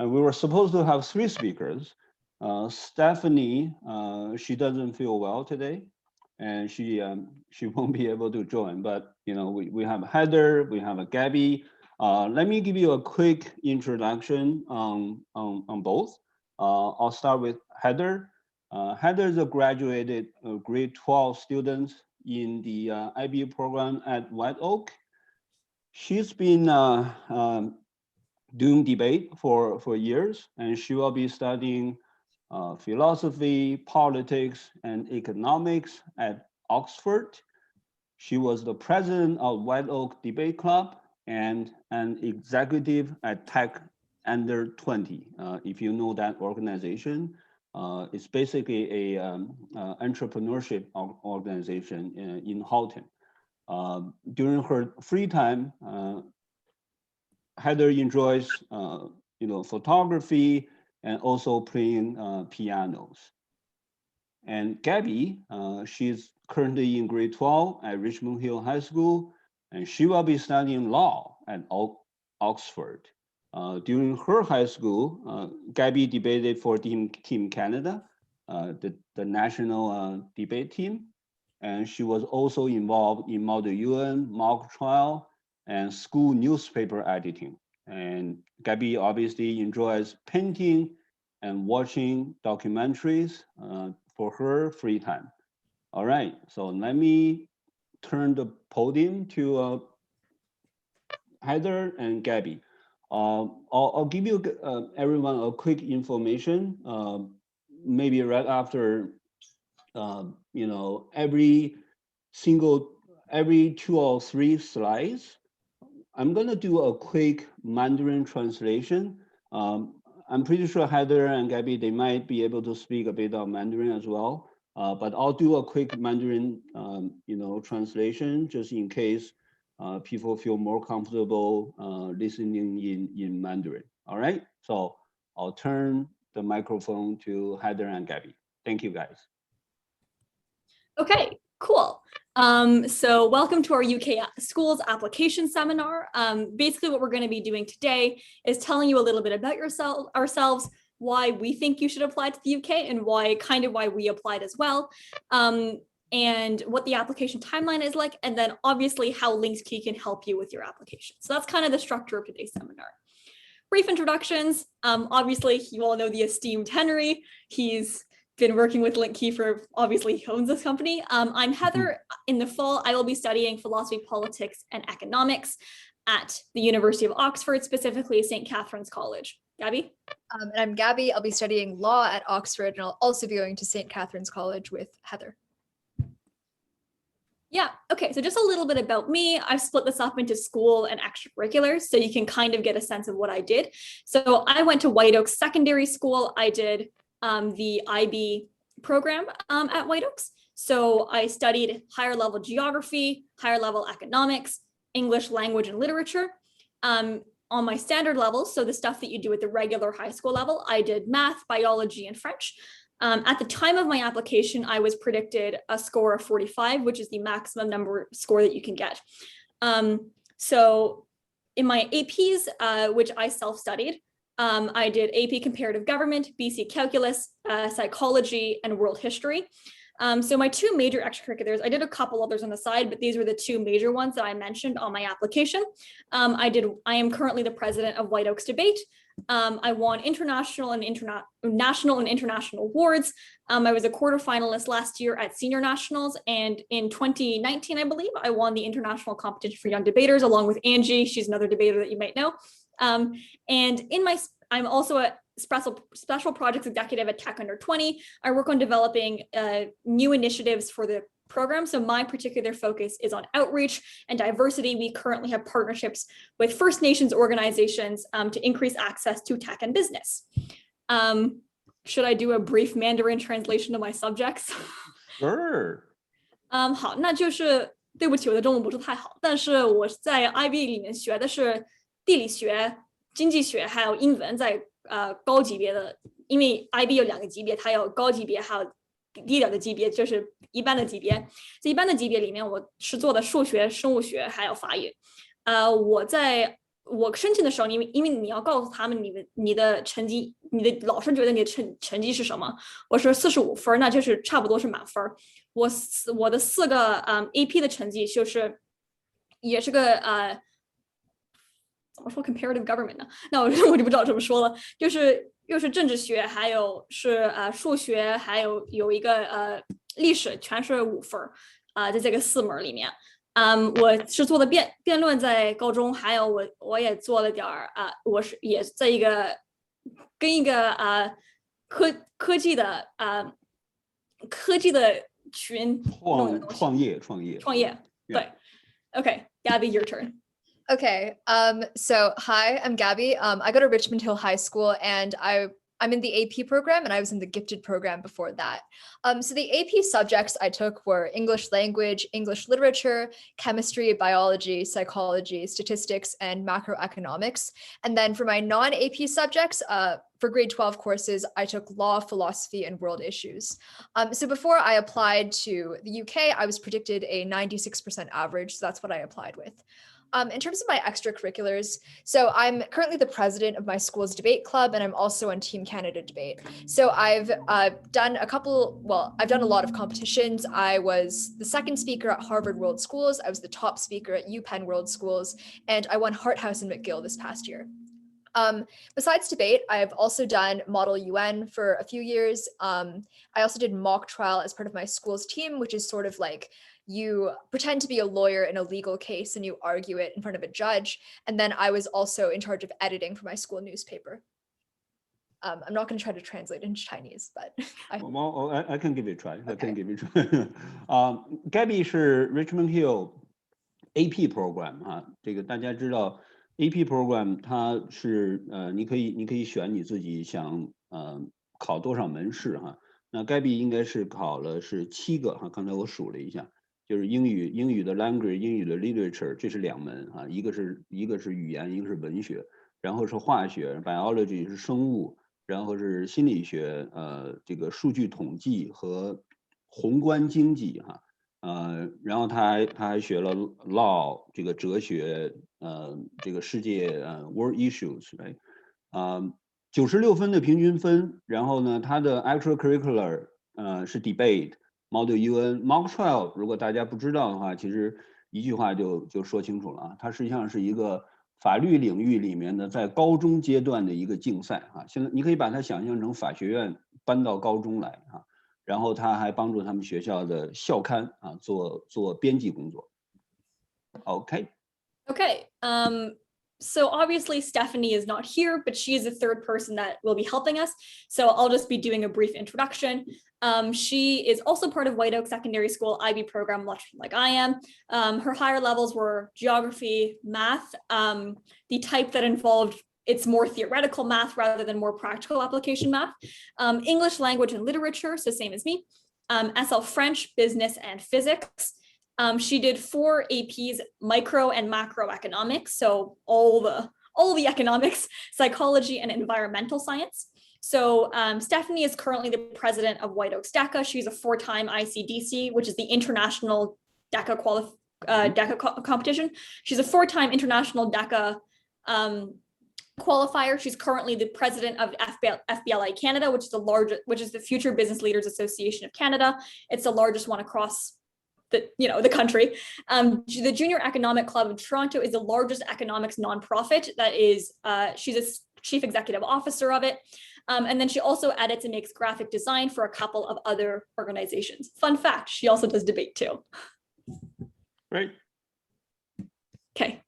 And we were supposed to have 3 speakers. Stephanie, she doesn't feel well today, and she won't be able to join. But we have Heather, we have Gabby. Let me give you a quick introduction on both. I'll start with Heather. Heather is a graduated grade 12 student in the IB program at White Oak. She's been doing debate for years, and she will be studying philosophy, politics, and economics at Oxford. She was the president of White Oak Debate Club and an executive at Tech Under 20. If you know that organization, it's basically a entrepreneurship organization in Halton. During her free time, Heather enjoys, photography and also playing pianos. And Gabby, she's currently in grade 12 at Richmond Hill High School, and she will be studying law at Oxford. During her high school, Gabby debated for Team Canada, the national debate team, and she was also involved in Model UN, mock trial, and school newspaper editing. And Gabby obviously enjoys painting and watching documentaries for her free time. All right, so let me turn the podium to Heather and Gabby. I'll give you everyone a quick information, maybe right after, every 2 or 3 slides. I'm gonna do a quick Mandarin translation. I'm pretty sure Heather and Gabby, they might be able to speak a bit of Mandarin as well. But I'll do a quick Mandarin, translation just in case people feel more comfortable listening in Mandarin. All right, so I'll turn the microphone to Heather and Gabby. Thank you, guys. Okay, cool. So welcome to our UK Schools Application Seminar. Basically what we're going to be doing today is telling you a little bit about ourselves, why we think you should apply to the UK, and why we applied as well, and what the application timeline is like, and then obviously how LinksKey can help you with your application. So that's kind of the structure of today's seminar. Brief introductions. Obviously, you all know the esteemed Henry. He's been working with LinksKey for, obviously he owns this company. I'm Heather. In the fall, I will be studying philosophy, politics, and economics at the University of Oxford, specifically St. Catherine's College. Gabby? And I'm Gabby. I'll be studying law at Oxford, and I'll also be going to St. Catherine's College with Heather. Yeah, okay, so just a little bit about me. I've split this up into school and extracurriculars, so you can kind of get a sense of what I did. So I went to White Oaks Secondary School. I did the IB program at White Oaks. So I studied higher level geography, higher level economics, English language and literature. On my standard level, so the stuff that you do at the regular high school level, I did math, biology, and French. At the time of my application, I was predicted a score of 45, which is the maximum score that you can get. So in my APs, which I self-studied, I did AP Comparative Government, BC Calculus, Psychology, and World History. So my 2 major extracurriculars, I did a couple others on the side, but these were the 2 major ones that I mentioned on my application. I am currently the president of White Oaks Debate. I won national and international awards. I was a quarterfinalist last year at Senior Nationals, and in 2019, I believe, I won the International Competition for Young Debaters along with Angie. She's another debater that you might know. And I'm also a special projects executive at Tech Under 20. I work on developing new initiatives for the program. So my particular focus is on outreach and diversity. We currently have partnerships with First Nations organizations to increase access to tech and business. Should I do a brief Mandarin translation of my subjects? Sure. 好，那就是对不起，我的中文不是太好，但是我在 IB 里面学的是地理学、经济学还有英文，在高级别的，因为 IB 有2个级别，它有高级别还有低点的级别，就是一般的级别。在一般的级别里面，我是做的数学、生物学还有法语。我申请的时候，因为你要告诉他们你的成绩，你的老师觉得你的成绩是什么？我说45分，那就是差不多是满分。我的4个AP 的成绩就是也是个怎么说 comparative government 呢？那我就不知道怎么说了，就是又是政治学，还有是数学，还有一个历史，全是5分在这个4门里面。我是做的辩论在高中，还有我也做了点我是也在跟一个科技的群创业，对。Okay, Gabby, your turn. Okay. So hi, I'm Gabby. I go to Richmond Hill High School, and I'm in the AP program, and I was in the gifted program before that. So the AP subjects I took were English language, English literature, chemistry, biology, psychology, statistics, and macroeconomics. And then for my non-AP subjects, for grade 12 courses, I took law, philosophy, and world issues. So before I applied to the UK, I was predicted a 96% average. So that's what I applied with. In terms of my extracurriculars, so I'm currently the president of my school's debate club, and I'm also on Team Canada Debate. So I've done a lot of competitions. I was the second speaker at Harvard World Schools. I was the top speaker at UPenn World Schools, and I won Hart House and McGill this past year. Besides debate, I've also done Model UN for a few years. I also did mock trial as part of my school's team, which is sort of like you pretend to be a lawyer in a legal case and you argue it in front of a judge. And then I was also in charge of editing for my school newspaper. I'm not going to try to translate into Chinese, but I can give it a try. I can give it a try. Gabby 是 Richmond Hill AP program 哈，这个大家知道 AP program 它是你可以选你自己想考多少门试哈。那 Gabby 应该是考了是7个哈，刚才我数了一下。就是英语的 language， 英语的 literature， 这是2门啊，一个是语言，一个是文学，然后是化学 biology 是生物，然后是心理学，这个数据统计和宏观经济哈，然后他还学了 law 这个哲学，这个世界world issues， 96分的平均分，然后呢，他的 extracurricular 是 debate。Model UN mock trial， 如果大家不知道的话，其实一句话就说清楚了啊，它实际上是一个法律领域里面的在高中阶段的一个竞赛啊。现在你可以把它想象成法学院搬到高中来啊，然后他还帮助他们学校的校刊啊做编辑工作。Okay. So obviously Stephanie is not here, but she is the third person that will be helping us. So I'll just be doing a brief introduction. She is also part of White Oak Secondary School IB program, much like I am. Her higher levels were geography, math, the type that involved it's more theoretical math rather than more practical application math. English language and literature, so same as me. SL French, business, and physics. She did 4 APs, micro and macroeconomics, so all the economics, psychology, and environmental science. So Stephanie is currently the president of White Oaks DECA. She's a 4-time ICDC, which is the international DECA competition. She's a 4-time international DECA qualifier. She's currently the president of FBLA Canada, which is the Future Business Leaders Association of Canada. It's the largest one across the country. The Junior Economic Club of Toronto is the largest economics nonprofit that is, she's a chief executive officer of it. And then she also edits and makes graphic design for a couple of other organizations. Fun fact, she also does debate too. Right. Okay.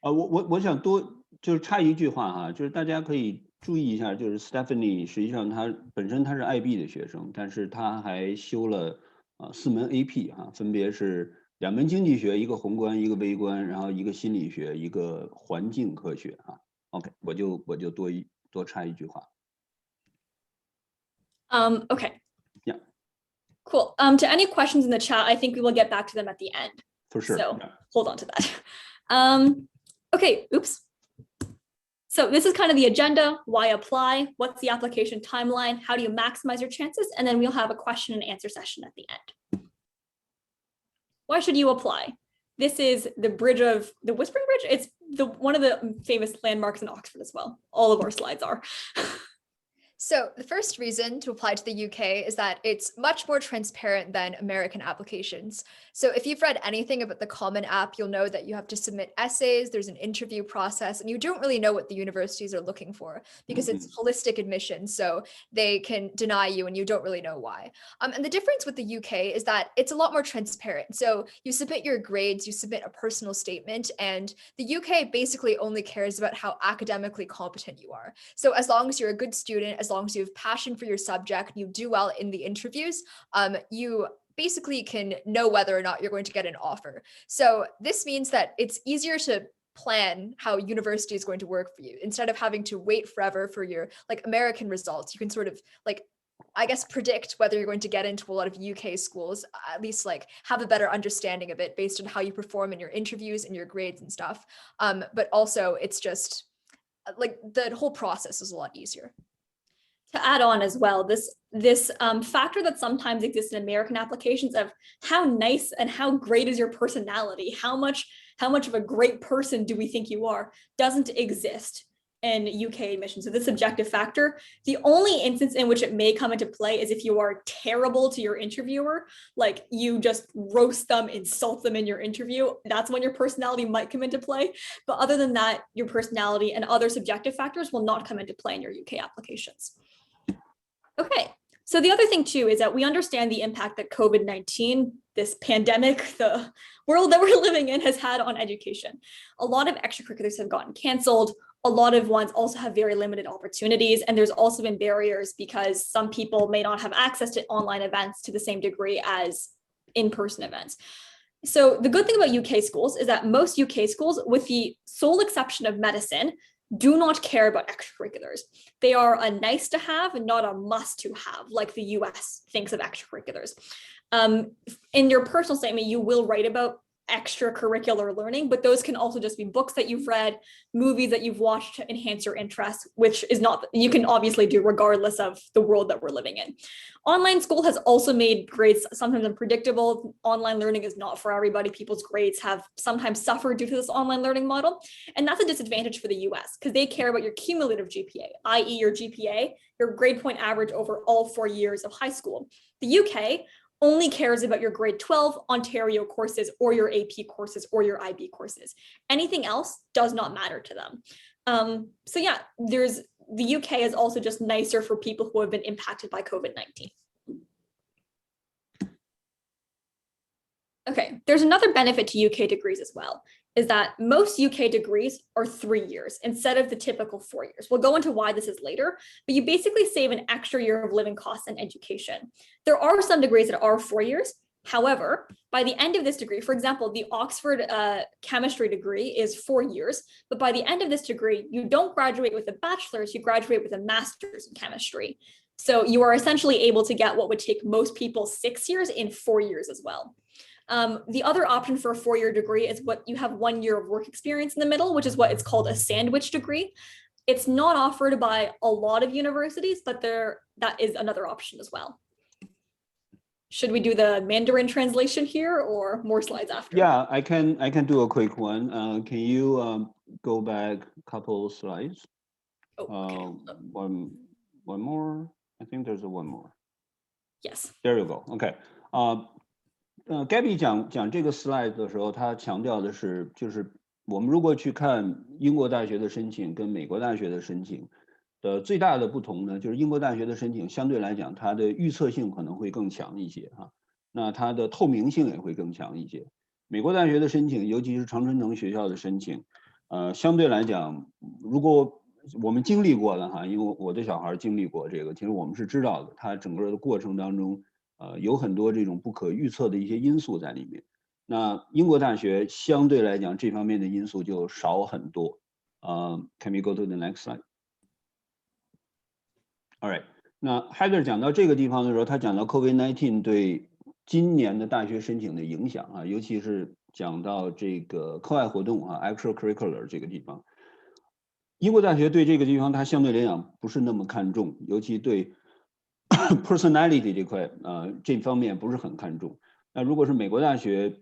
我想就是插一句话哈，就是大家可以注意一下，就是 Stephanie 实际上她本身是 IB 的学生，但是她还修了4门 AP 哈，分别是2门经济学，一个宏观，一个微观，然后一个心理学，一个环境科学哈。OK， 我就多插一句话。Okay. Yeah. Cool. To any questions in the chat, I think we will get back to them at the end. For sure. So yeah. Hold on to that. Okay. Oops. So this is kind of the agenda. Why apply? What's the application timeline? How do you maximize your chances? And then we'll have a question and answer session at the end. Why should you apply? This is the Whispering Bridge. It's one of the famous landmarks in Oxford as well. All of our slides are. So the first reason to apply to the UK is that it's much more transparent than American applications. So if you've read anything about the Common App, you'll know that you have to submit essays, there's an interview process, and you don't really know what the universities are looking for because it's holistic admission. So they can deny you and you don't really know why. And the difference with the UK is that it's a lot more transparent. So you submit your grades, you submit a personal statement, and the UK basically only cares about how academically competent you are. So as long as you're a good student, as long as you have passion for your subject, you do well in the interviews, you basically can know whether or not you're going to get an offer. So this means that it's easier to plan how university is going to work for you instead of having to wait forever for your like American results. You can sort of like, I guess, predict whether you're going to get into a lot of UK schools, at least like have a better understanding of it based on how you perform in your interviews and your grades and stuff. But also it's just like the whole process is a lot easier. To add on as well, this factor that sometimes exists in American applications of how nice and how great is your personality, how much of a great person do we think you are, doesn't exist in UK admission. So this subjective factor, the only instance in which it may come into play is if you are terrible to your interviewer, like you just roast them, insult them in your interview. That's when your personality might come into play. But other than that, your personality and other subjective factors will not come into play in your UK applications. Okay, so the other thing too is that we understand the impact that COVID-19, this pandemic, the world that we're living in, has had on education. A lot of extracurriculars have gotten canceled. A lot of ones also have very limited opportunities, and there's also been barriers because some people may not have access to online events to the same degree as in-person events. So the good thing about UK schools is that most UK schools, with the sole exception of medicine, do not care about extracurriculars. They are a nice to have and not a must to have, like the US thinks of extracurriculars. In your personal statement, you will write about extracurricular learning, but those can also just be books that you've read, movies that you've watched to enhance your interests, which is not, you can obviously do regardless of the world that we're living in. Online school has also made grades sometimes unpredictable. Online learning is not for everybody. People's grades have sometimes suffered due to this online learning model. And that's a disadvantage for the US because they care about your cumulative GPA, i.e. your GPA, your grade point average over all 4 years of high school. The UK only cares about your grade 12 Ontario courses or your AP courses or your IB courses. Anything else does not matter to them. So yeah, the UK is also just nicer for people who have been impacted by COVID-19. Okay, there's another benefit to UK degrees as well, is that most UK degrees are 3 years instead of the typical 4 years. We'll go into why this is later, but you basically save an extra year of living costs and education. There are some degrees that are 4 years. However, by the end of this degree, for example, the Oxford chemistry degree is 4 years, but by the end of this degree, you don't graduate with a bachelor's, you graduate with a master's in chemistry. So you are essentially able to get what would take most people 6 years in 4 years as well. The other option for a 4-year degree is what you have 1 year of work experience in the middle, which is what it's called a sandwich degree. It's not offered by a lot of universities, but that is another option as well. Should we do the Mandarin translation here or more slides after? Yeah, I can do a quick one. Can you go back a couple slides? Okay. One more. I think there's one more. Yes. There you go. Okay. Gabby 讲这个 slide 的时候，他强调的是，就是我们如果去看英国大学的申请跟美国大学的申请的最大的不同呢，就是英国大学的申请相对来讲，它的预测性可能会更强一些哈，那它的透明性也会更强一些。美国大学的申请，尤其是常春藤学校的申请，相对来讲，如果我们经历过的哈，因为我的小孩经历过这个，其实我们是知道的，它整个的过程当中。有很多这种不可预测的一些因素在里面。那英国大学相对来讲这方面的因素就少很多。Can we go to the next slide? All right. 那 Heather 讲到这个地方的时候，他讲到 COVID-19 对今年的大学申请的影响啊，尤其是讲到这个课外活动啊 ，extracurricular 这个地方。英国大学对这个地方它相对来讲不是那么看重，尤其对。personality 这块，这方面不是很看重。那如果是美国大学，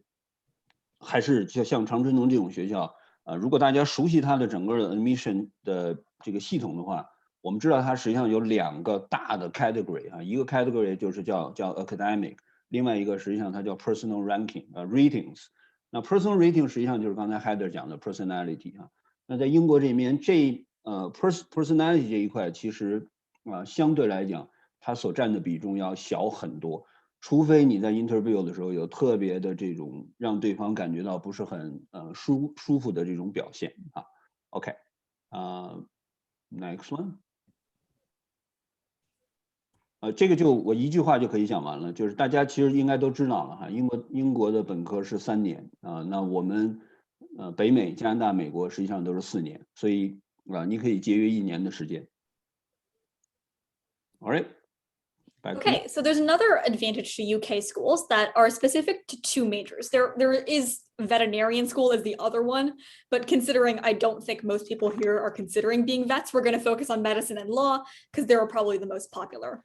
还是像常春藤这种学校，如果大家熟悉它的整个的 admission 的这个系统的话，我们知道它实际上有2个大的 category 啊，一个 category 就是叫 academic， 另外一个实际上它叫 personal ranking ratings。那 personal rating 实际上就是刚才 Heather 讲的 personality 啊。那在英国这边personality 这一块其实相对来讲它所占的比重要小很多，除非你在 interview 的时候有特别的这种让对方感觉到不是很舒服的这种表现啊。OK， next one。这个就我一句话就可以讲完了，就是大家其实应该都知道了哈，英国的本科是3年啊，那我们北美、加拿大、美国实际上都是4年，所以你可以节约1年的时间。All right. Okay, so there's another advantage to UK schools that are specific to 2 majors. There is veterinarian school as the other one, but considering I don't think most people here are considering being vets, we're going to focus on medicine and law because they're probably the most popular.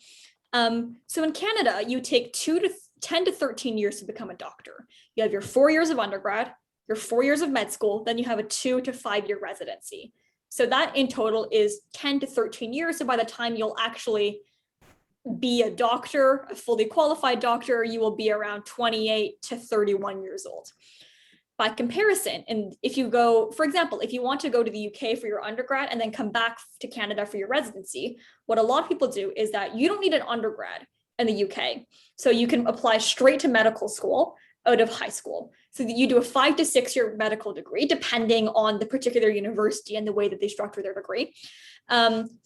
So in Canada, you take 10 to 13 years to become a doctor. You have your 4 years of undergrad, your 4 years of med school, then you have a 2 to 5 year residency. So that in total is 10 to 13 years. So by the time you'll actually be a doctor, a fully qualified doctor, you will be around 28 to 31 years old. By comparison, and if you go, for example, if you want to go to the UK for your undergrad and then come back to Canada for your residency, what a lot of people do is that you don't need an undergrad in the UK. So you can apply straight to medical school out of high school. So that you do a 5 to 6 year medical degree, depending on the particular university and the way that they structure their degree.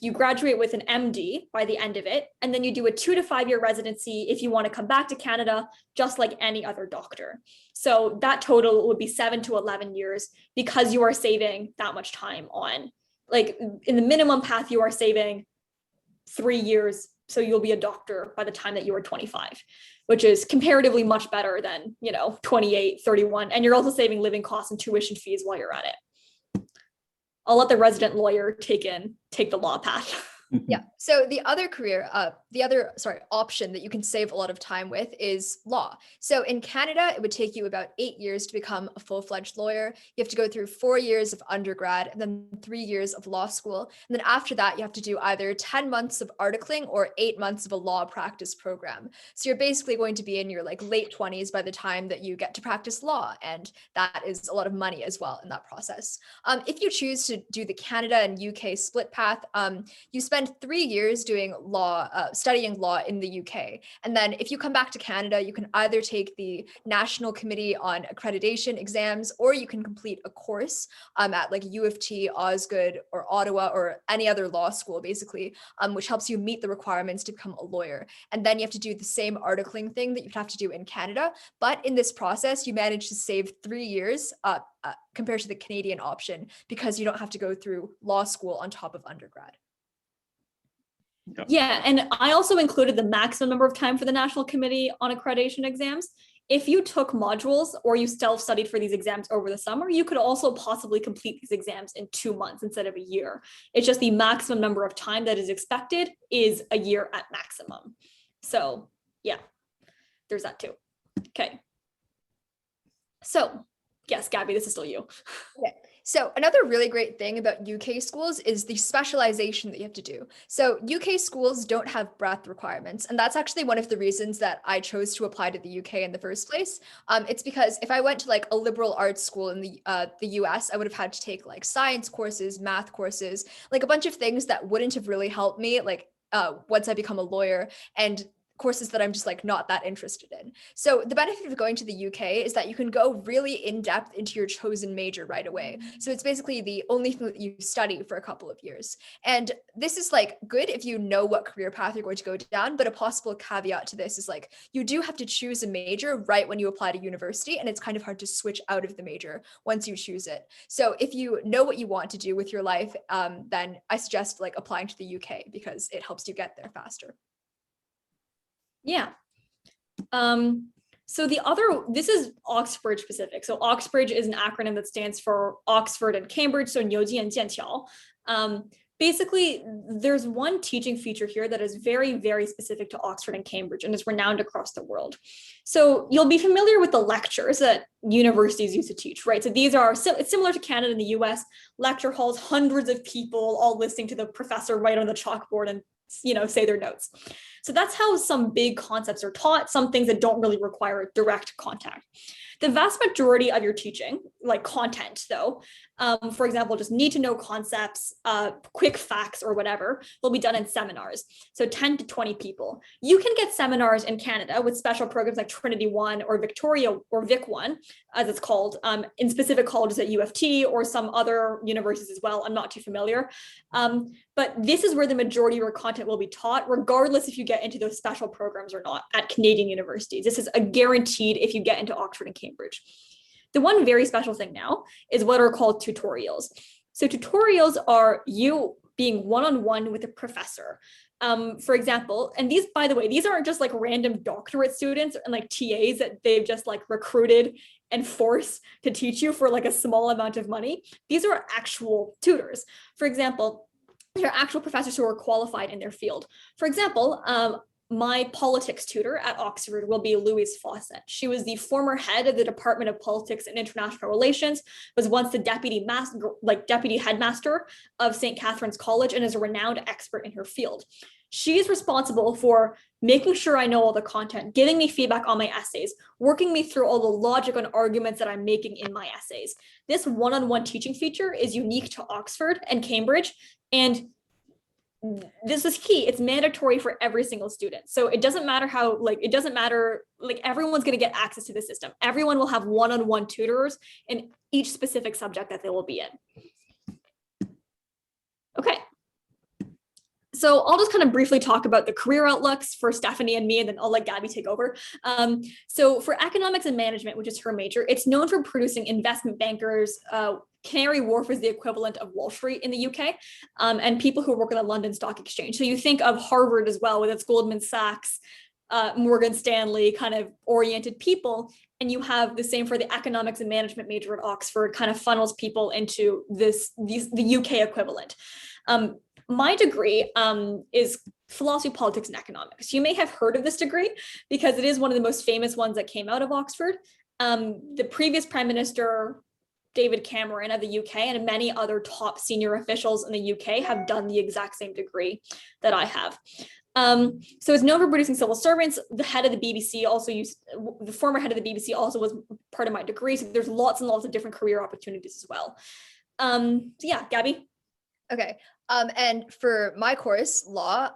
You graduate with an MD by the end of it, and then you do a 2 to 5 year residency if you want to come back to Canada, just like any other doctor. So that total would be 7 to 11 years because you are saving that much time on, like in the minimum path, you are saving 3 years. So you'll be a doctor by the time that you are 25, which is comparatively much better than, 28, 31. And you're also saving living costs and tuition fees while you're at it. I'll let the resident lawyer take the law path. Yeah. So the other option that you can save a lot of time with is law. So in Canada, it would take you about 8 years to become a full-fledged lawyer. You have to go through 4 years of undergrad and then 3 years of law school. And then after that, you have to do either 10 months of articling or 8 months of a law practice program. So you're basically going to be in your late 20s by the time that you get to practice law. And that is a lot of money as well in that process. If you choose to do the Canada and UK split path, you spend 3 years doing law, studying law in the UK. And then if you come back to Canada, you can either take the National Committee on Accreditation exams, or you can complete a course at U of T, Osgoode, or Ottawa, or any other law school, basically, which helps you meet the requirements to become a lawyer. And then you have to do the same articling thing that you'd have to do in Canada. But in this process, you manage to save 3 years compared to the Canadian option because you don't have to go through law school on top of undergrad. Yeah, and I also included the maximum number of time for the National Committee on Accreditation exams. If you took modules or you self-studied for these exams over the summer, you could also possibly complete these exams in 2 months instead of a year. It's just the maximum number of time that is expected is a year at maximum. So yeah, there's that too. Okay. So yes, Gabby, this is still you. Okay. So another really great thing about UK schools is the specialization that you have to do. So UK schools don't have breadth requirements. And that's actually one of the reasons that I chose to apply to the UK in the first place. It's because if I went to a liberal arts school in the US, I would have had to take science courses, math courses, a bunch of things that wouldn't have really helped me once I become a lawyer, and courses that I'm just not that interested in. So the benefit of going to the UK is that you can go really in depth into your chosen major right away. So it's basically the only thing that you study for a couple of years. And this is good if you know what career path you're going to go down, but a possible caveat to this is you do have to choose a major right when you apply to university, and it's kind of hard to switch out of the major once you choose it. So if you know what you want to do with your life, then I suggest applying to the UK because it helps you get there faster. Yeah. So this is Oxbridge specific. So Oxbridge is an acronym that stands for Oxford and Cambridge. So 牛津剑桥. basically, there's one teaching feature here that is very, very specific to Oxford and Cambridge and is renowned across the world. So you'll be familiar with the lectures that universities used to teach, right? So these are, it's similar to Canada and the US, lecture halls, hundreds of people all listening to the professor write on the chalkboard and say their notes. So that's how some big concepts are taught, some things that don't really require direct contact. The vast majority of your teaching, like content though, for example, just need to know concepts, quick facts or whatever, will be done in seminars. So 10 to 20 people. You can get seminars in Canada with special programs like Trinity One or Victoria or Vic One, as it's called, in specific colleges at U of T or some other universities as well. I'm not too familiar. But this is where the majority of your content will be taught, regardless if you get into those special programs or not at Canadian universities. This is a guaranteed if you get into Oxford and Cambridge. The one very special thing now is what are called tutorials. So tutorials are you being one-on-one with a professor. For example, and these, by the way, these aren't just like random doctorate students and like TAs that they've just like recruited and forced to teach you for like a small amount of money. These are actual tutors. For example, they're actual professors who are qualified in their field. For example, my politics tutor at Oxford will be Louise Fawcett. She was the former head of the Department of Politics and International Relations, was once the deputy headmaster of St. Catherine's College, and is a renowned expert in her field. She is responsible for making sure I know all the content, giving me feedback on my essays, working me through all the logic and arguments that I'm making in my essays. This one-on-one teaching feature is unique to Oxford and Cambridge, and this is key. It's mandatory for every single student. So it doesn't matter how, everyone's going to get access to the system. Everyone will have one-on-one tutors in each specific subject that they will be in. Okay. So I'll just kind of briefly talk about the career outlooks for Stephanie and me, and then I'll let Gabby take over. So for economics and management, which is her major, it's known for producing investment bankers. Canary Wharf is the equivalent of Wall Street in the UK, and people who work at the London Stock Exchange. So you think of Harvard as well, with its Goldman Sachs, Morgan Stanley kind of oriented people, and you have the same for the economics and management major at Oxford, kind of funnels people into the UK equivalent. My degree is philosophy, politics, and economics. You may have heard of this degree because it is one of the most famous ones that came out of Oxford. The previous Prime Minister, David Cameron of the UK, and many other top senior officials in the UK have done the exact same degree that I have. So it's known for producing civil servants. The head of the BBC the former head of the BBC also was part of my degree. So there's lots and lots of different career opportunities as well. So yeah, Gabby. Okay. And for my course, law,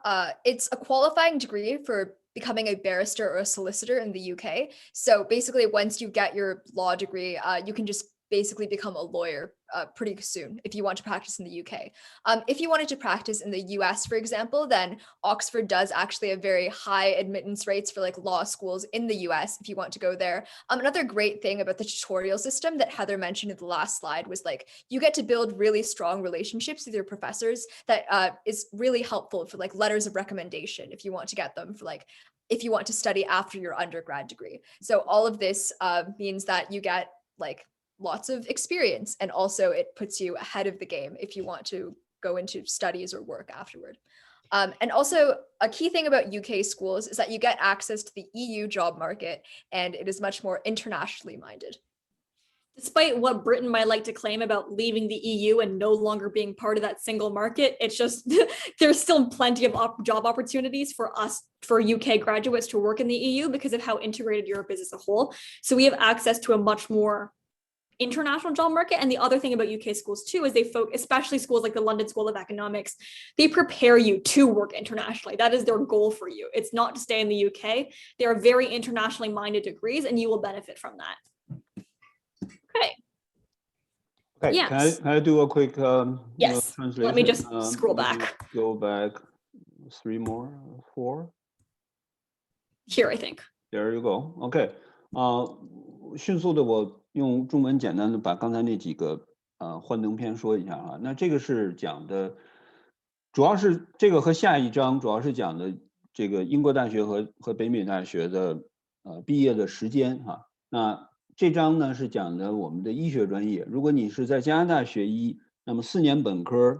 it's a qualifying degree for becoming a barrister or a solicitor in the UK. So basically, once you get your law degree, you can just basically become a lawyer pretty soon if you want to practice in the UK. If you wanted to practice in the US, for example, then Oxford does actually have very high admittance rates for like law schools in the US if you want to go there. Another great thing about the tutorial system that Heather mentioned in the last slide was like you get to build really strong relationships with your professors that is really helpful for like letters of recommendation if you want to get them for like if you want to study after your undergrad degree. So all of this means that you get like lots of experience, and also it puts you ahead of the game if you want to go into studies or work afterward. And also a key thing about UK schools is that you get access to the EU job market, and it is much more internationally minded. Despite what Britain might like to claim about leaving the EU and no longer being part of that single market, it's just there's still plenty of job opportunities for UK graduates to work in the EU because of how integrated Europe is as a whole. So we have access to a much more international job market. And the other thing about UK schools too is especially schools like the London School of Economics, they prepare you to work internationally. That is their goal for you. It's not to stay in the UK. They are very internationally minded degrees, and you will benefit from that. Okay. Okay, yes. can I do a quick yes. translation? Let me just scroll back. Go back 4. Here, I think. There you go. OK. 迅速的我用中文简单的把刚才那几个幻灯片说一下啊。那这个是讲的，主要是这个和下一章主要是讲的这个英国大学和北美大学的毕业的时间哈。那这章呢是讲的我们的医学专业。如果你是在加拿大学医，那么4年本科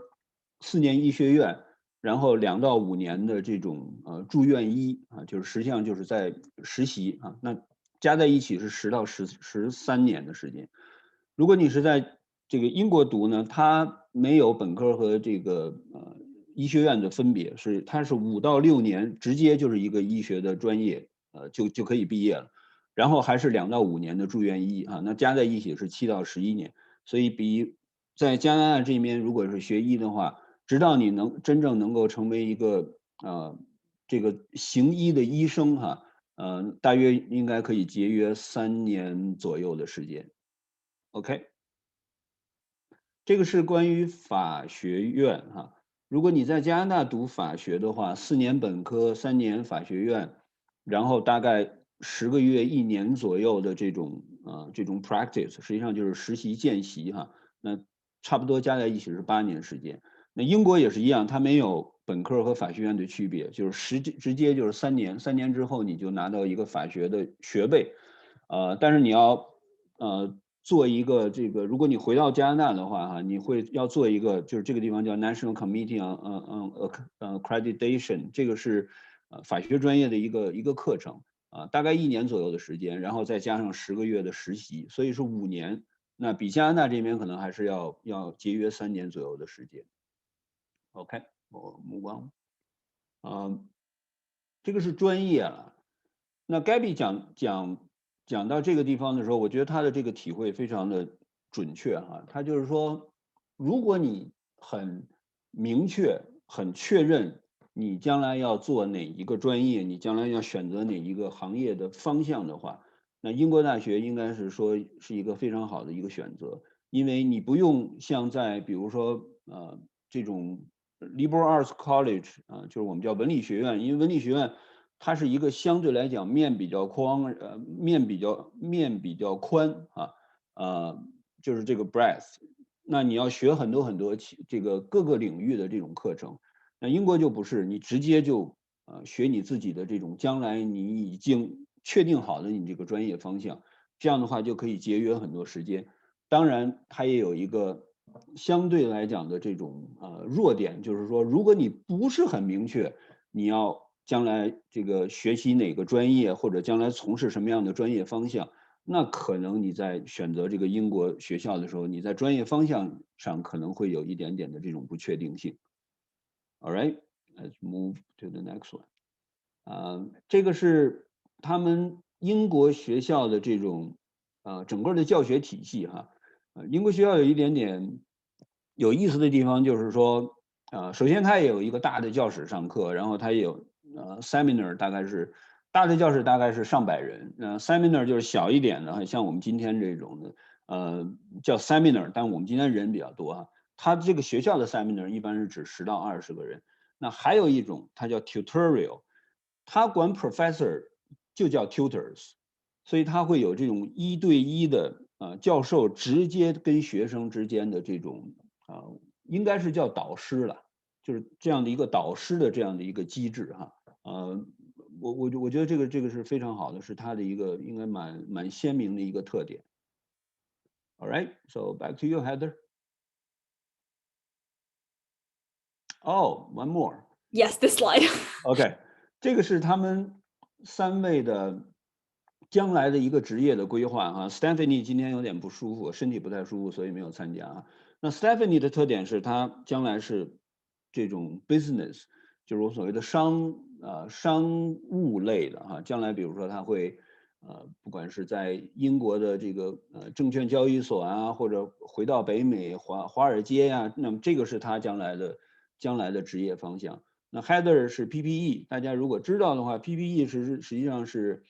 4年医学院，然后2到5年的这种住院医啊，就是实际上就是在实习啊，那加在一起是10到13年的时间。如果你是在这个英国读呢，它没有本科和这个医学院的分别，它是5到6年，直接就是一个医学的专业，就可以毕业了。然后还是2到5年的住院医啊，那加在一起是7到11年。所以比在加拿大这边，如果是学医的话，直到你真正能够成为一个这个行医的医生哈，大约应该可以节约3年左右的时间。OK。这个是关于法学院哈。如果你在加拿大读法学的话，4年本科，3年法学院，然后大概10个月、1年左右的这种practice，实际上就是实习见习哈。那差不多加在一起是8年时间。那英国也是一样，它没有本科和法学院的区别，就是直接就是3年，3年之后你就拿到一个法学的学位，但是你要做一个这个，如果你回到加拿大的话，哈，你要做一个，就是这个地方叫 National Committee on Accreditation， 这个是法学专业的一个课程啊，大概1年左右的时间，然后再加上10个月的实习，所以是5年。那比加拿大这边可能还是要节约3年左右的时间。OK， 我move on。这个是专业了。那 Gabby 讲到这个地方的时候，我觉得他的这个体会非常的准确哈。他就是说，如果你很明确、很确认你将来要做哪一个专业，你将来要选择哪一个行业的方向的话，那英国大学应该是说是一个非常好的一个选择，因为你不用像在比如说这种 liberal arts college 啊，就是我们叫文理学院，因为文理学院它是一个相对来讲面比较宽，面比较宽啊，就是这个 breadth。那你要学很多这个各个领域的这种课程，那英国就不是，你直接就学你自己的这种将来你已经确定好的你这个专业方向，这样的话就可以节约很多时间。当然，它也有一个相对来讲的这种弱点，就是说，如果你不是很明确你要将来这个学习哪个专业，或者将来从事什么样的专业方向，那可能你在选择这个英国学校的时候，你在专业方向上可能会有一点点的这种不确定性。All right, let's move to the next one. 这个是他们英国学校的这种整个的教学体系哈。英国学校有一点点有意思的地方，就是说首先它也有一个大的教室上课，然后它也有seminar， 大的教室大概是上百人，seminar 就是小一点的，像我们今天这种的叫 seminar， 但我们今天人比较多哈。他这个学校的 seminar 一般是指10到20个人。那还有一种，它叫 tutorial， 他管 professor 就叫 tutors， 所以他会有这种1对1的教授直接跟学生之间的这种应该是叫导师了，就是这样的一个导师的这样的一个机制哈。我觉得这个是非常好的，是它的一个应该蛮鲜明的一个特点。All right, so back to you, Heather. Oh, one more. Yes, this slide. OK， 这个是他们3位的将来的一个职业的规划哈。Stephanie 今天有点不舒服，身体不太舒服，所以没有参加啊。那 Stephanie 的特点是她将来是这种 business， 就是我所谓的商务类的哈。将来比如说他会不管是在英国的这个证券交易所啊，或者回到北美华尔街呀，那么这个是他将来的职业方向。那 Heather 是 PPE， 大家如果知道的话 ，PPE 实际上是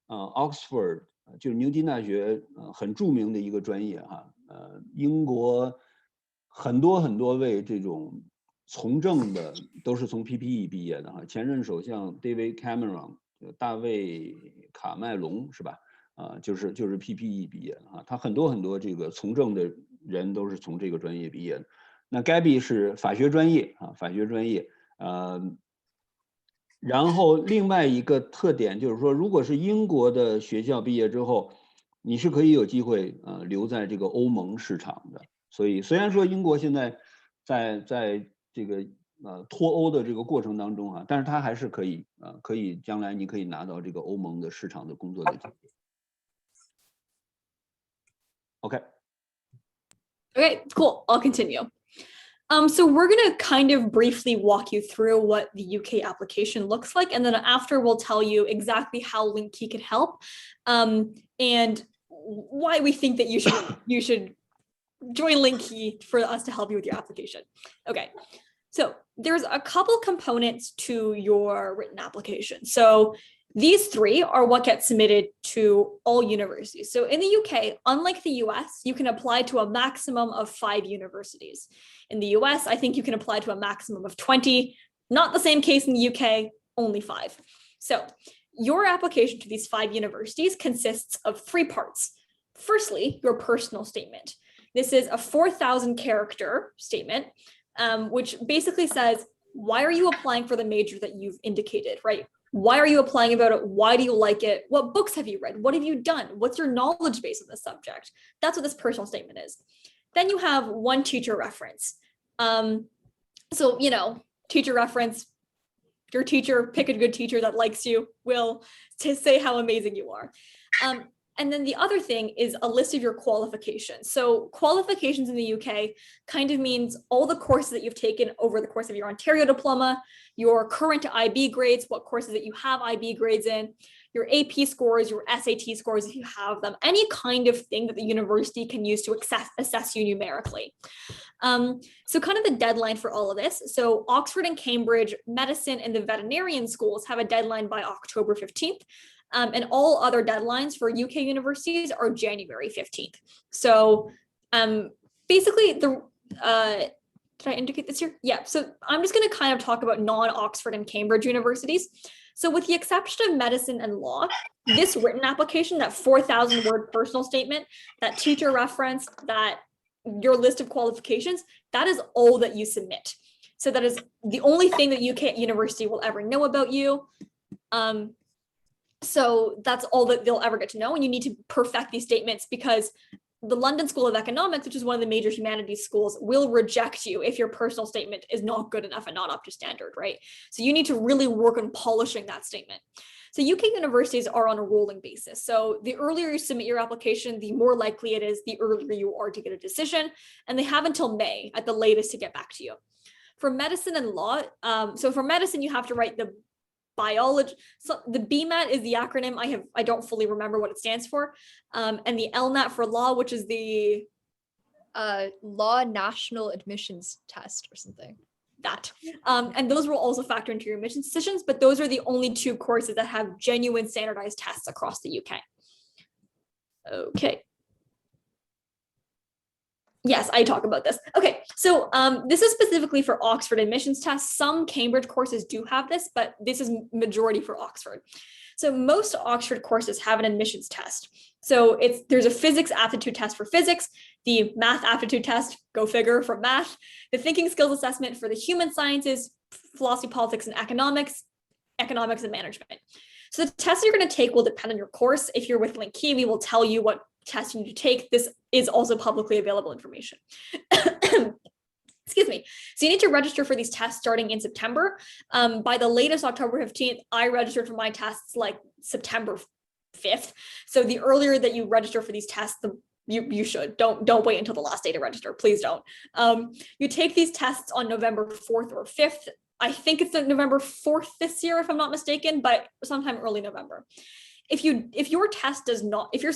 Oxford， 就是牛津大学很著名的一个专业哈。英国很多位这种从政的都是从 PPE 毕业的哈。前任首相 David Cameron， 大卫卡麦隆是吧？就是 PPE 毕业的哈。他很多这个从政的人都是从这个专业毕业的。那 Gabby 是法学专业啊，法学专业。然后另外一个特点就是说，如果是英国的学校毕业之后，你是可以有机会留在这个欧盟市场的。所以虽然说英国现在在这个脱欧的这个过程当中啊，但是它还是可以可以将来你可以拿到这个欧盟的市场的工作的经验。OK。 Okay, cool. I'll continue. So we're going to kind of briefly walk you through what the UK application looks like. And then after we'll tell you exactly how LinkKey can help and why we think that you should join LinkKey for us to help you with your application. Okay, so there's a couple components to your written application. So these three are what gets submitted to all universities. So in the UK, unlike the US, you can apply to a maximum of 5 universities. In the US, I think you can apply to a maximum of 20. Not the same case in the UK, only 5. So your application to these 5 universities consists of 3 parts. Firstly, your personal statement. This is a 4,000 character statement, which basically says, why are you applying for the major that you've indicated, right? Why are you applying about it? Why do you like it? What books have you read? What have you done? What's your knowledge base on this subject? That's what this personal statement is. Then you have 1 teacher reference. So, teacher reference, your teacher, pick a good teacher that likes you, will to say how amazing you are. And then the other thing is a list of your qualifications. So qualifications in the UK kind of means all the courses that you've taken over the course of your Ontario diploma, your current IB grades, what courses that you have IB grades in, your AP scores, your SAT scores, if you have them, any kind of thing that the university can use to assess you numerically. So kind of the deadline for all of this. So Oxford and Cambridge medicine and the veterinarian schools have a deadline by October 15th. And all other deadlines for UK universities are January 15th. So basically, did I indicate this here? Yeah, so I'm just going to kind of talk about non-Oxford and Cambridge universities. So with the exception of medicine and law, this written application, that 4,000 word personal statement, that teacher reference, that your list of qualifications, that is all that you submit. So that is the only thing that UK university will ever know about you. So that's all that they'll ever get to know. And you need to perfect these statements because the London School of Economics, which is one of the major humanities schools, will reject you if your personal statement is not good enough and not up to standard, right? So you need to really work on polishing that statement. So UK universities are on a rolling basis. So the earlier you submit your application, the more likely it is the earlier you are to get a decision. And they have until May at the latest to get back to you. For medicine and law, so for medicine, you have to write the biology. So the BMAT is the acronym. I don't fully remember what it stands for. And the LNAT for law, which is the Law National Admissions Test or something. That. And those will also factor into your admissions decisions, but those are the only 2 courses that have genuine standardized tests across the UK. Okay. Yes, I talk about this. Okay, so this is specifically for Oxford admissions tests. Some Cambridge courses do have this, but this is majority for Oxford. So most Oxford courses have an admissions test. So there's a physics aptitude test for physics, the math aptitude test, go figure, for math, the thinking skills assessment for the human sciences, philosophy, politics, and economics and management. So the tests you're going to take will depend on your course. If you're with LinkKey, we will tell you what test you need to take. This is also publicly available information. Excuse me. So you need to register for these tests starting in September. By the latest October 15th, I registered for my tests like September 5th. So the earlier that you register for these tests, you should. Don't wait until the last day to register. Please don't. You take these tests on November 4th or 5th. I think it's November 4th this year, if I'm not mistaken, but sometime early November. If your test does not, if your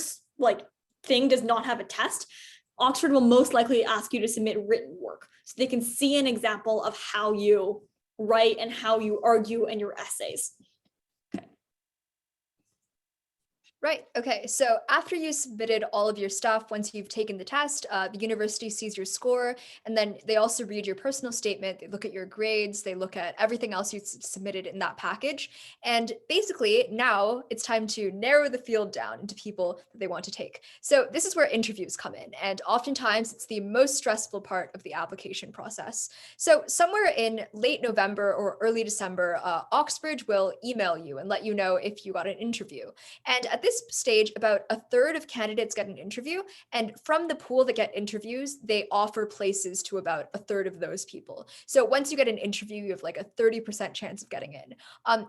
thing does not have a test, Oxford will most likely ask you to submit written work so they can see an example of how you write and how you argue in your essays. Right. Okay. So after you submitted all of your stuff, once you've taken the test, the university sees your score, and then they also read your personal statement. They look at your grades. They look at everything else you submitted in that package. And basically now it's time to narrow the field down into people that they want to take. So this is where interviews come in. And oftentimes it's the most stressful part of the application process. So somewhere in late November or early December, Oxbridge will email you and let you know if you got an interview. And at this this stage, about a third of candidates get an interview, and from the pool that get interviews, they offer places to about a third of those people. So once you get an interview, you have like a 30% chance of getting in.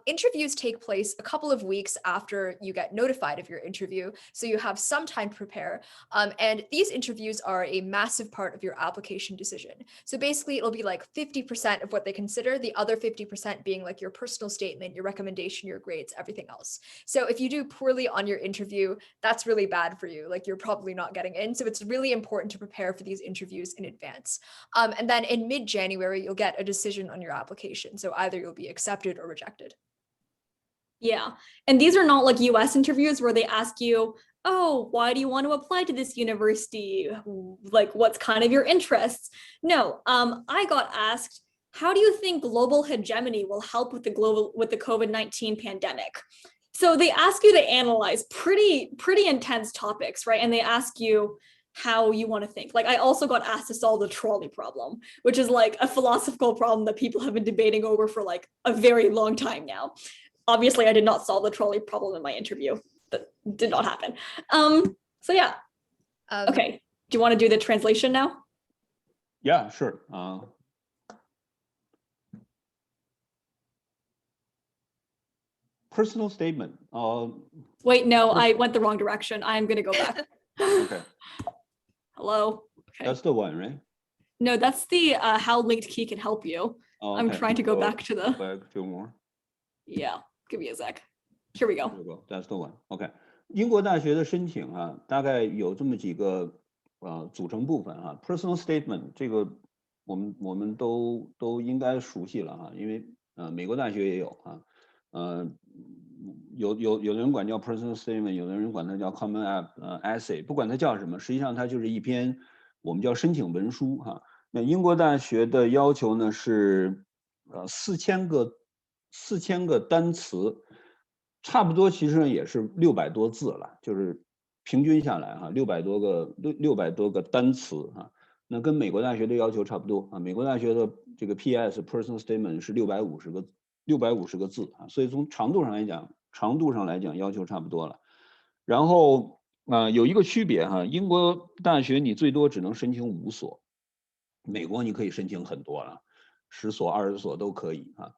Interviews take place a couple of weeks after you get notified of your interview, so you have some time to prepare. And these interviews are a massive part of your application decision. So basically, it'll be like 50% of what they consider, the other 50% being like your personal statement, your recommendation, your grades, everything else. So if you do poorly on your interview, that's really bad for you. Like you're probably not getting in. So it's really important to prepare for these interviews in advance. And then in mid-January, you'll get a decision on your application. So either you'll be accepted or rejected. Yeah. And these are not like US interviews where they ask you, oh, why do you want to apply to this university? Like, what's kind of your interests? No, I got asked, how do you think global hegemony will help with the COVID-19 pandemic? So they ask you to analyze pretty intense topics, right? And they ask you how you want to think. Like I also got asked to solve the trolley problem, which is like a philosophical problem that people have been debating over for like a very long time now. Obviously, I did not solve the trolley problem in my interview. That did not happen. So yeah. Okay. Do you want to do the translation now? Yeah, sure. Personal statement. Wait, no, I went the wrong direction. I'm going to go back. Okay. Hello. Okay. That's the one, right? No, that's the how linked key can help you. Oh, I'm trying to go back to the. Back to more. Yeah, give me a sec. Here we go. That's the one. Okay. 英国大学的申请啊，大概有这么几个组成部分啊。Personal statement 这个我们都应该熟悉了哈，因为美国大学也有啊。有的人管叫 personal statement， 有的人管它叫 common essay， 不管它叫什么，实际上它就是一篇我们叫申请文书哈。那英国大学的要求呢是4000个单词，差不多其实也是600多字了，就是平均下来哈600多个单词啊。那跟美国大学的要求差不多啊，美国大学的这个 PS personal statement 是650个字啊，所以从长度上来讲要求差不多了。然后有一个区别哈，英国大学你最多只能申请5所，美国你可以申请很多了，10所20所都可以啊。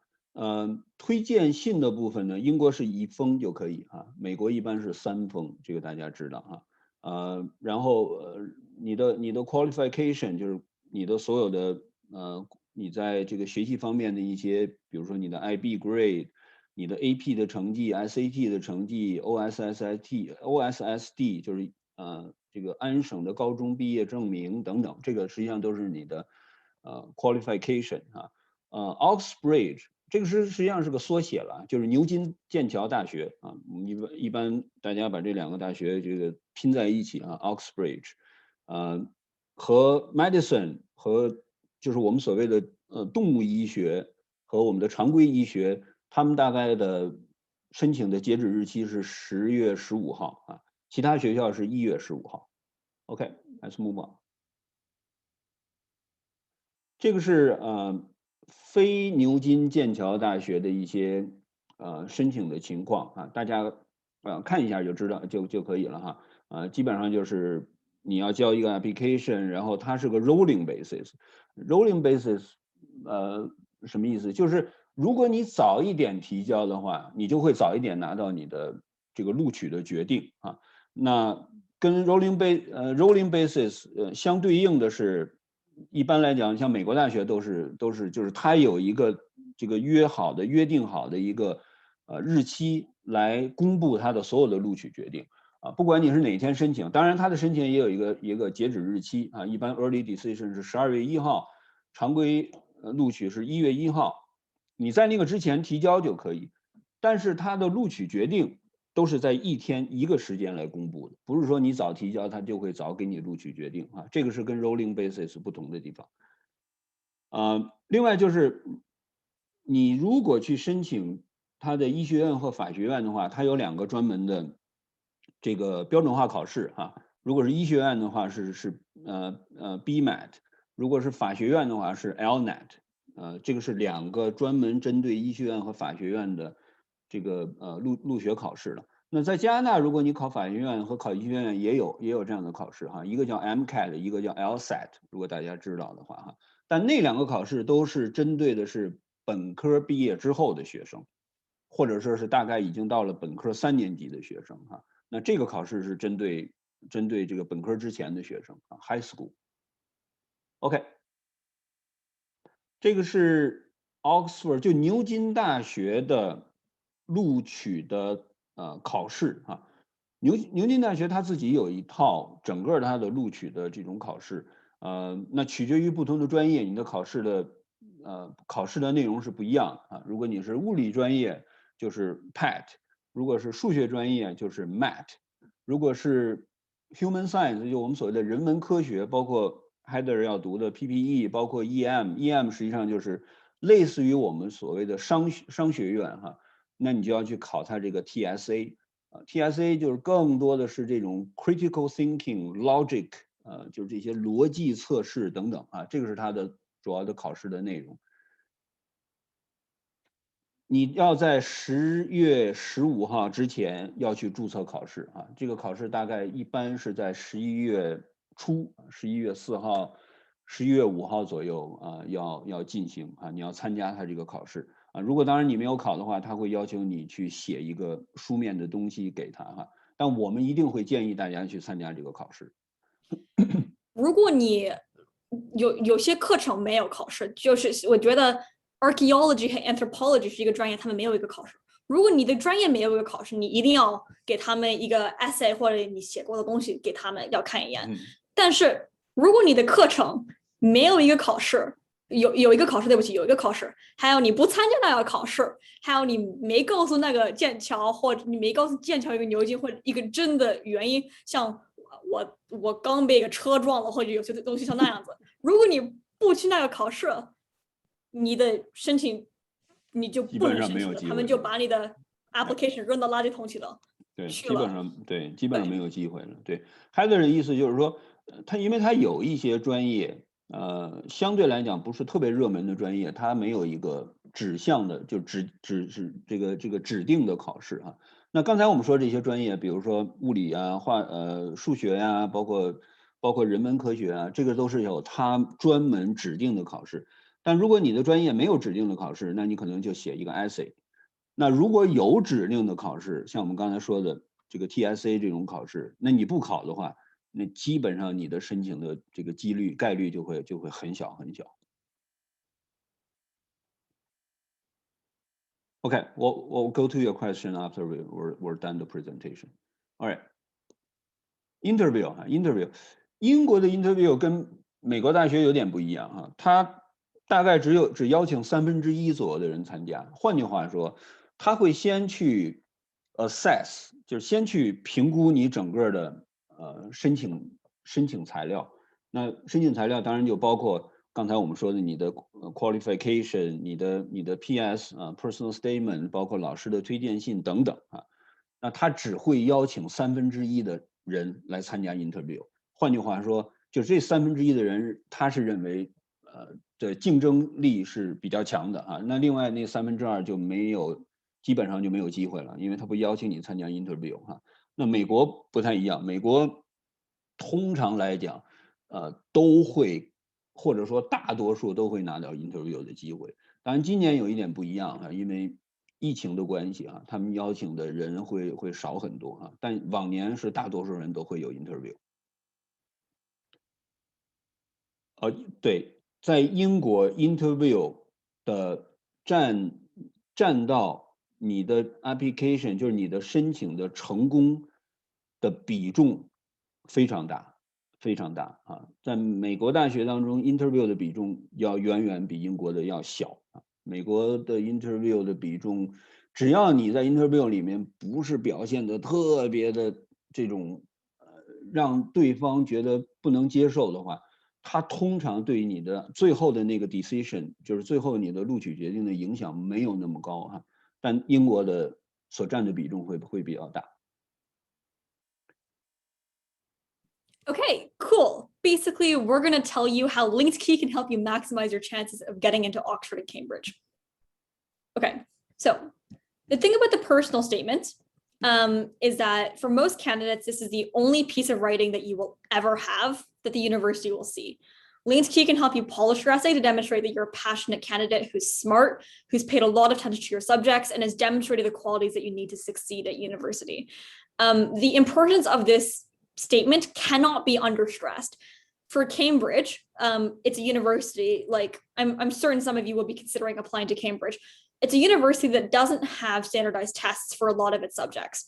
推荐信的部分呢，英国是1封就可以啊，美国一般是3封，这个大家知道啊。然后你的 qualification 就是你的所有的你在这个学习方面的一些，比如说你的 IB grade， 你的 AP 的成绩 ，SAT 的成绩 ，OSSD 就是这个安省的高中毕业证明等等，这个实际上都是你的qualification 啊。Oxbridge 这个实际上是个缩写了，就是牛津剑桥大学啊。一般大家把这2个大学这个拼在一起啊 ，Oxbridge，和 medicine 和就是我们所谓的动物医学和我们的常规医学，他们大概的申请的截止日期是10月15号啊，其他学校是1月15号。OK，let's move on。这个是非牛津剑桥大学的一些申请的情况啊，大家看一下就知道就可以了哈。基本上就是你要交一个 application， 然后它是个 rolling basis。rolling basis 什么意思？就是如果你早一点提交的话，你就会早一点拿到你的这个录取的决定啊。那跟 rolling basis 相对应的是。一般来讲，像美国大学都是就是它有一个这个约定好的一个日期来公布它的所有的录取决定啊，不管你是哪天申请，当然它的申请也有一个截止日期啊，一般 early decision 是12月1号，常规录取是1月1号，你在那个之前提交就可以，但是它的录取决定都是在一个时间来公布的，不是说你早提交，他就会早给你录取决定啊。这个是跟 rolling basis 不同的地方。另外就是你如果去申请他的医学院和法学院的话，它有2个专门的这个标准化考试啊。如果是医学院的话是BMAT， 如果是法学院的话是 LNET， 这个是2个专门针对医学院和法学院的这个入学考试了。那在加拿大，如果你考法学院和考医学院也有这样的考试哈，一个叫 MCAT， 一个叫 LSAT， 如果大家知道的话哈。但那2个考试都是针对的是本科毕业之后的学生，或者说是大概已经到了本科3年级的学生哈。那这个考试是针对这个本科之前的学生啊 ，High School。OK， 这个是 Oxford 就牛津大学的录取的考试啊。牛津大学它自己有一套整个它的录取的这种考试，那取决于不同的专业，你的考试的内容是不一样的啊。如果你是物理专业，就是 PAT； 如果是数学专业，就是 MAT； 如果是 Human Science， 就我们所谓的人文科学，包括 Heather 要读的 PPE， 包括 EM 实际上就是类似于我们所谓的商学院哈，那你就要去考它这个 TSA。TSA 就是更多的是这种 critical thinking、logic， 就是这些逻辑测试等等啊，这个是它的主要的考试的内容。你要在10月15号之前要去注册考试啊，这个考试大概一般是在11月初，11月4号、11月5号左右啊，要进行啊，你要参加它这个考试。如果当然你没有考的话，他会要求你去写一个书面的东西给他哈。但我们一定会建议大家去参加这个考试。如果你有些课程没有考试，就是我觉得 archaeology 和 anthropology 是一个专业，他们没有一个考试。如果你的专业没有一个考试，你一定要给他们一个 essay 或者你写过的东西给他们要看一眼。但是如果你的课程没有一个考试，有一个考试，对不起，有一个考试，还有你不参加那个考试，还有你没告诉那个剑桥，或者你没告诉剑桥一个牛津或者一个真的原因，像我刚被一个车撞了，或者有些东西像那样子。如果你不去那个考试，你的申请你就不能申请了，他们就把你的 application 扔到垃圾桶去了。对，基本上没有机会了。对，Heather的意思就是说，因为他有一些专业，相对来讲不是特别热门的专业，它没有一个指向的，就这个指定的考试哈。那刚才我们说这些专业，比如说物理啊、数学呀，包括人文科学啊，这个都是有它专门指定的考试。但如果你的专业没有指定的考试，那你可能就写一个 essay。那如果有指定的考试，像我们刚才说的这个 TSA 这种考试，那你不考的话，那基本上你的申请的这个概率就会很小很小。Okay, we'll go to your question after we're done the presentation. All right. Interview， 英国的 interview 跟美国大学有点不一样哈，它大概只邀请1/3左右的人参加。换句话说，他会先去 assess， 就是先去评估你整个的申请材料。那申请材料当然就包括刚才我们说的你的qualification， 你的 PS personal statement， 包括老师的推荐信等等啊。那他只会邀请1/3的人来参加 interview。换句话说，就这1/3的人，他是认为的竞争力是比较强的啊。那另外那2/3就基本上就没有机会了，因为他不邀请你参加 interview 哈。那美国不太一样，美国通常来讲，都会或者说大多数都会拿到 interview 的机会。当然今年有一点不一样啊，因为疫情的关系啊，他们邀请的人会少很多啊，但往年是大多数人都会有 interview。对，在英国 interview 的占到你的 application， 就是你的申请的成功的比重非常大，非常大啊！在美国大学当中 interview 的比重要远远比英国的要小啊。美国的 interview 的比重，只要你在 interview 里面不是表现的特别的这种让对方觉得不能接受的话，它通常对于你的最后的那个 decision， 就是最后你的录取决定的影响没有那么高哈。但英国的所占的比重会比较大。Okay, cool. Basically, we're going to tell you how LinkedKey can help you maximize your chances of getting into Oxford and Cambridge. Okay, so the thing about the personal statement is that for most candidates, this is the only piece of writing that you will ever have that the university will see. Linked can help you polish your essay to demonstrate that you're a passionate candidate who's smart, who's paid a lot of attention to your subjects, and has demonstrated the qualities that you need to succeed at university. The importance of this statement cannot be understressed. For Cambridge, it's a university, like I'm certain some of you will be considering applying to Cambridge. It's a university that doesn't have standardized tests for a lot of its subjects.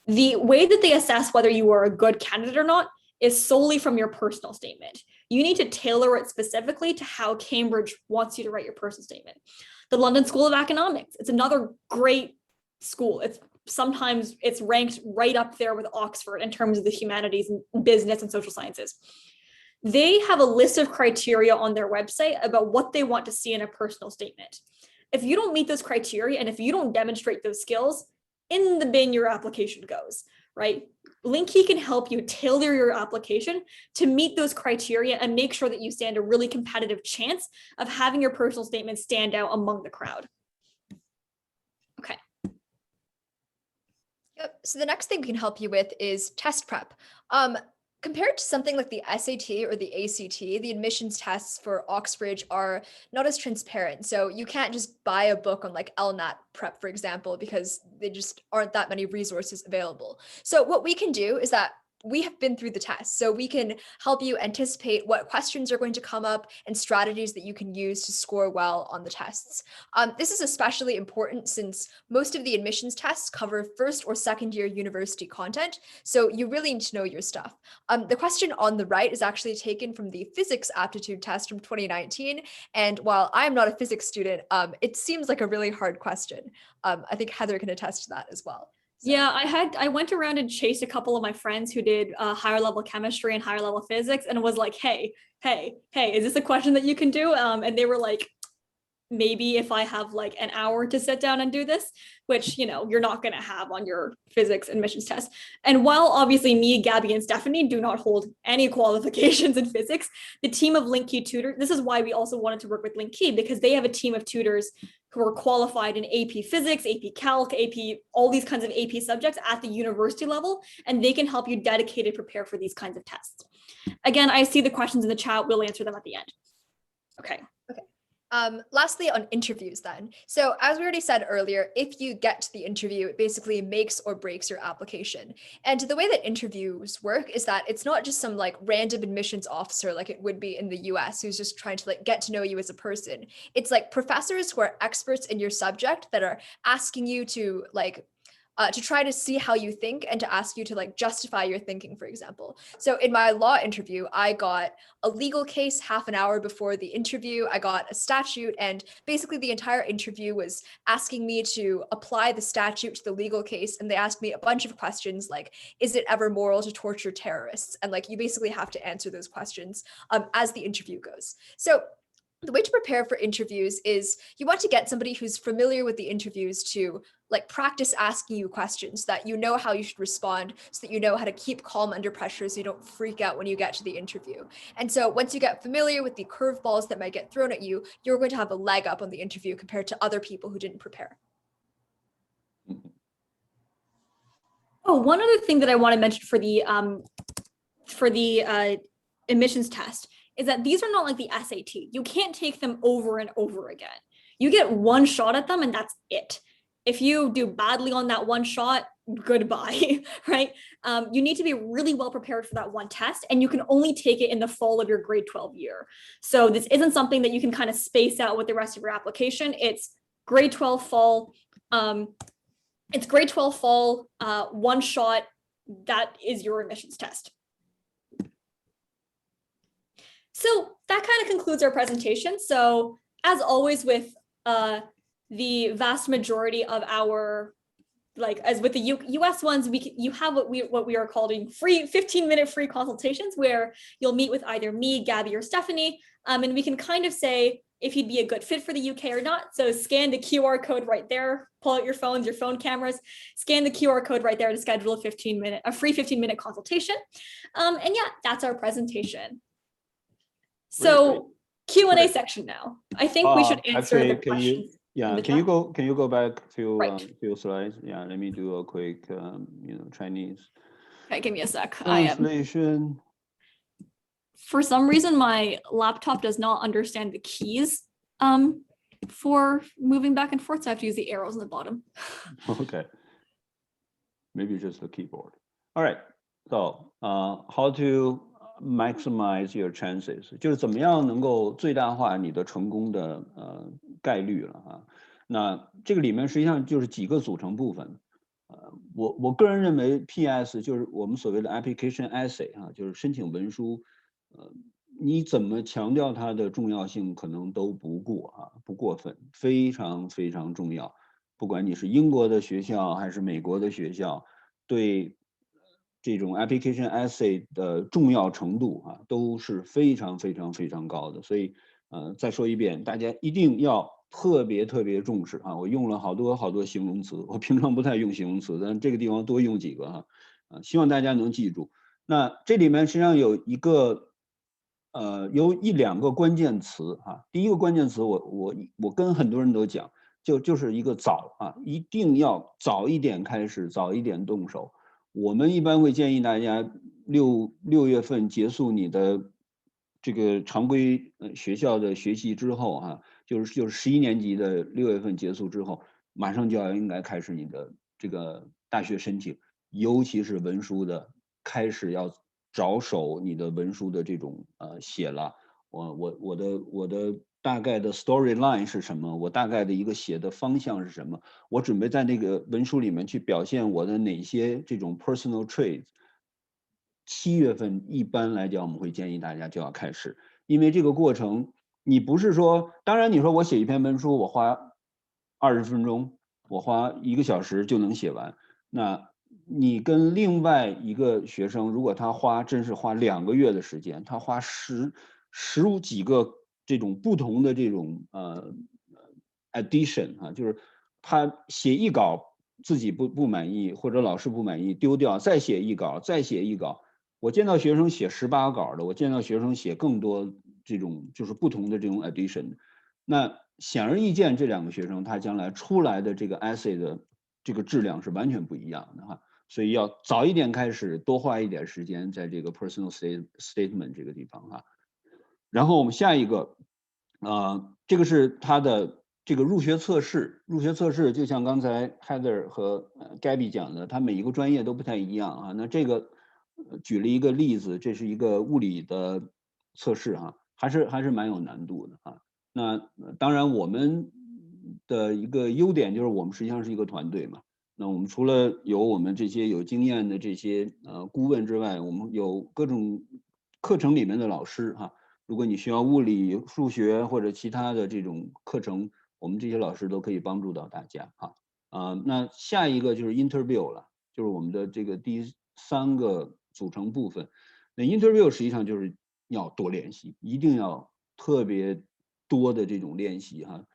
The way that they assess whether you are a good candidate or not is solely from your personal statement. You need to tailor it specifically to how Cambridge wants you to write your personal statement. The London School of Economics, it's another great school. Sometimes it's ranked right up there with Oxford in terms of the humanities and business and social sciences. They have a list of criteria on their website about what they want to see in a personal statement. If you don't meet those criteria and if you don't demonstrate those skills, in the bin your application goes, right? Linkkey can help you tailor your application to meet those criteria and make sure that you stand a really competitive chance of having your personal statement stand out among the crowd. Okay. Yep. So the next thing we can help you with is test prep. Compared to something like the SAT or the ACT, the admissions tests for Oxbridge are not as transparent. So you can't just buy a book on like LNAT prep, for example, because they just aren't that many resources available. So what we can do is that we have been through the test, so we can help you anticipate what questions are going to come up and strategies that you can use to score well on the tests. This is especially important since most of the admissions tests cover first or second year university content, so you really need to know your stuff. The question on the right is actually taken from the physics aptitude test from 2019, and while I'm not a physics student, it seems like a really hard question. I think Heather can attest to that as well. So. Yeah, I went around and chased a couple of my friends who did higher level chemistry and higher level physics and was like, hey, is this a question that you can do? And they were like, maybe if I have like an hour to sit down and do this, which, you know, you're not going to have on your physics admissions test. And while obviously me, Gabby, and Stephanie do not hold any qualifications in physics, the team of Linkkey tutors, this is why we also wanted to work with Linkkey, because they have a team of tutors who are qualified in AP Physics, AP Calc, AP, all these kinds of AP subjects at the university level, and they can help you dedicate and prepare for these kinds of tests. Again, I see the questions in the chat. We'll answer them at the end. Okay. Lastly, on interviews then. So as we already said earlier, if you get to the interview, it basically makes or breaks your application. And the way that interviews work is that it's not just some like random admissions officer like it would be in the US who's just trying to like get to know you as a person. It's like professors who are experts in your subject that are asking you to like to try to see how you think and to ask you to like justify your thinking, for example. So in my law interview, I got a legal case half an hour before the interview. I got a statute, and basically the entire interview was asking me to apply the statute to the legal case. And they asked me a bunch of questions like, is it ever moral to torture terrorists? And like, you basically have to answer those questions as the interview goes. So the way to prepare for interviews is you want to get somebody who's familiar with the interviews to like practice asking you questions so that you know how you should respond, so that you know how to keep calm under pressure so you don't freak out when you get to the interview. And so once you get familiar with the curveballs that might get thrown at you, you're going to have a leg up on the interview compared to other people who didn't prepare. Oh, one other thing that I want to mention for the admissions test is that these are not like the SAT. You can't take them over and over again. You get one shot at them and that's it. If you do badly on that one shot, goodbye, right? You need to be really well prepared for that one test, and you can only take it in the fall of your grade 12 year. So this isn't something that you can kind of space out with the rest of your application. It's grade 12 fall. It's grade 12 fall, one shot. That is your admissions test. So that kind of concludes our presentation. So as always with the vast majority of our, like as with the US ones, you have what we are calling free 15-minute free consultations where you'll meet with either me, Gabby, or Stephanie, and we can kind of say if you'd be a good fit for the UK or not. So scan the QR code right there, pull out your phones, your phone cameras, scan the QR code right there to schedule a free 15-minute consultation. And yeah, that's our presentation. So Q&A section now. I think we should answer the questions. Yeah, the can you chat. go back Right. few slides? Yeah, let me do a quick Chinese Okay, give me a sec. translation. For some reason, my laptop does not understand the keys for moving back and forth, so I have to use the arrows on the bottom. Okay. Maybe just the keyboard. All right. So, how to maximize your chances， 就是怎么样能够最大化你的成功的概率了啊。那这个里面实际上就是几个组成部分。我个人认为 PS 就是我们所谓的 application essay 啊，就是申请文书，你怎么强调它的重要性，可能都不过啊，不过分，非常非常重要。不管你是英国的学校还是美国的学校，对这种 application essay 的重要程度啊，都是非常非常非常高的。所以，再说一遍，大家一定要特别特别重视啊！我用了好多好多形容词，我平常不太用形容词，但这个地方多用几个哈，希望大家能记住。那这里面实际上有一个，有一两个关键词哈。第一个关键词我跟很多人都讲。就是一个早啊，一定要早一点开始，早一点动手。我们一般会建议大家六月份结束你的这个常规学校的学习之后啊，就是11年级的6月份结束之后，马上就应该开始你的这个大学申请，尤其是文书的开始要着手你的文书的这种写了。我的大概的 storyline 是什么？我大概的一个写的方向是什么？我准备在那个文书里面去表现我的哪些这种 personal traits。7月份一般来讲，我们会建议大家就要开始，因为这个过程你不是说，当然你说我写一篇文书，我花20分钟，我花1个小时就能写完，那你跟另外一个学生，如果他真是花2个月的时间，他花十几个这种不同的这种addition 啊，就是他写一稿自己不满意，或者老师不满意丢掉，再写一稿，再写一稿。我见到学生写18稿的，我见到学生写更多这种就是不同的这种 addition。那显而易见，这两个学生他将来出来的这个 essay 的这个质量是完全不一样的哈。所以要早一点开始，多花一点时间在这个 personal statement 这个地方哈。然后我们下一个，这个是他的这个入学测试。入学测试就像刚才 Heather 和Gabby 讲的，他每一个专业都不太一样啊。那这个举了一个例子，这是一个物理的测试哈，还是蛮有难度的啊。那当然我们的一个优点就是我们实际上是一个团队嘛。那我们除了有我们这些有经验的这些顾问之外，我们有各种课程里面的老师哈。如果你需要物理、数学或者其他的这种课程，我们这些老师都可以帮助到大家哈。那下一个就是 interview 了，就是我们的这个第3个组成部分。那 interview 实际上就是要多练习，一定要特别多的这种练习哈。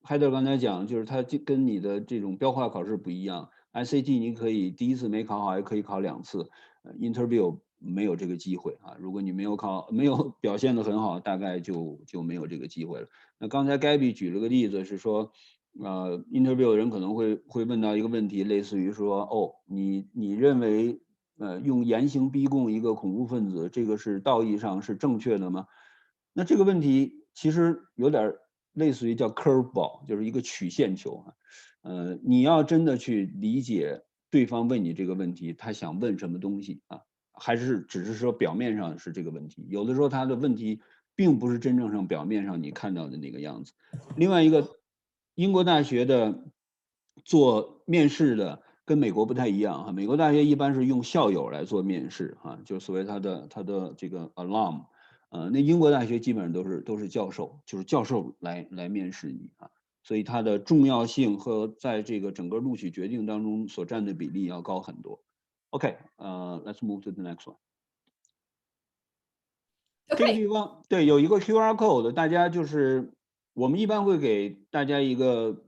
Heather 刚才讲，就是它跟你的这种标化考试不一样 ，SAT 你可以第1次没考好，还可以考2次，interview 没有这个机会啊。如果你没有表现得很好，大概就没有这个机会了。那刚才 Gabby 举了个例子是说，interview 的人可能会问到一个问题，类似于说，哦，你认为用严刑逼供一个恐怖分子，这个是道义上是正确的吗？那这个问题其实有点类似于叫 curveball， 就是一个曲线球啊。你要真的去理解对方问你这个问题，他想问什么东西啊，还是只是说表面上是这个问题？有的时候他的问题并不是真正上表面上你看到的那个样子。另外一个，英国大学的做面试的跟美国不太一样哈。美国大学一般是用校友来做面试哈，就所谓他的这个 alum。那英国大学基本上都是教授，就是教授来面试你啊。所以它的重要性和在这个整个录取决定当中所占的比例要高很多。OK， let's move to the next one。这个 Okay. 地方对有一个 QR code， 大家就是我们一般会给大家一个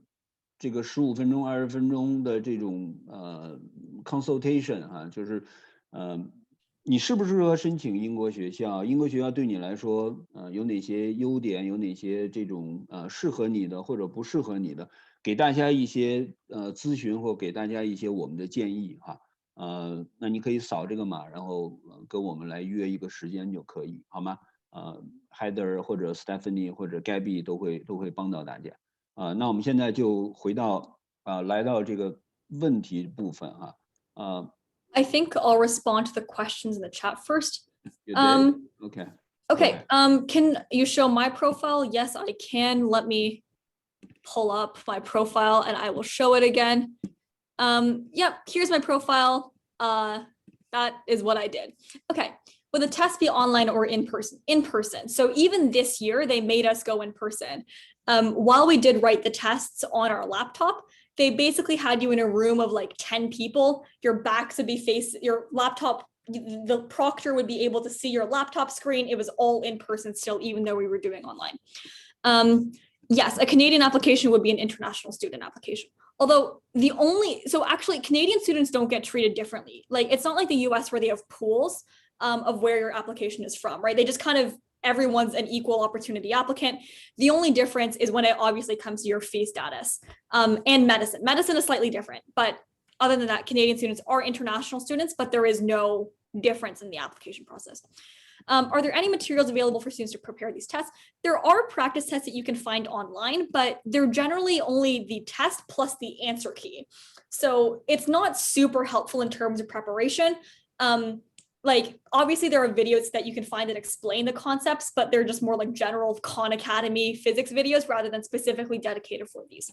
这个15分钟、20分钟的这种consultation 哈，就是你适不适合申请英国学校？英国学校对你来说，有哪些优点？有哪些这种适合你的或者不适合你的？给大家一些咨询或给大家一些我们的建议哈。那你可以扫这个码，然后跟我们来约一个时间就可以，好吗？Heather 或者 Stephanie 或者 Gabby 都会帮到大家。那我们现在就回到来到这个问题部分啊。I think I'll respond to the questions in the chat first. You did? Okay. Okay. Can you show my profile? Yes, I can. Let me pull up my profile and I will show it again. Yep, here's my profile. That is what I did. Okay. Will the test be online or in person? In person. So even this year, they made us go in person. While we did write the tests on our laptop, they basically had you in a room of like 10 people. Your backs would be facing your laptop. The proctor would be able to see your laptop screen. It was all in person still, even though we were doing online. Yes, a Canadian application would be an international student application. Although so actually Canadian students don't get treated differently. Like it's not like the US where they have pools of where your application is from, right? They just kind of, everyone's an equal opportunity applicant. The only difference is when it obviously comes to your fee status and medicine. Medicine is slightly different, but other than that, Canadian students are international students, but there is no difference in the application process. Are there any materials available for students to prepare these tests? There are practice tests that you can find online, but they're generally only the test plus the answer key. So it's not super helpful in terms of preparation. Like obviously there are videos that you can find that explain the concepts, but they're just more like general Khan Academy physics videos rather than specifically dedicated for these.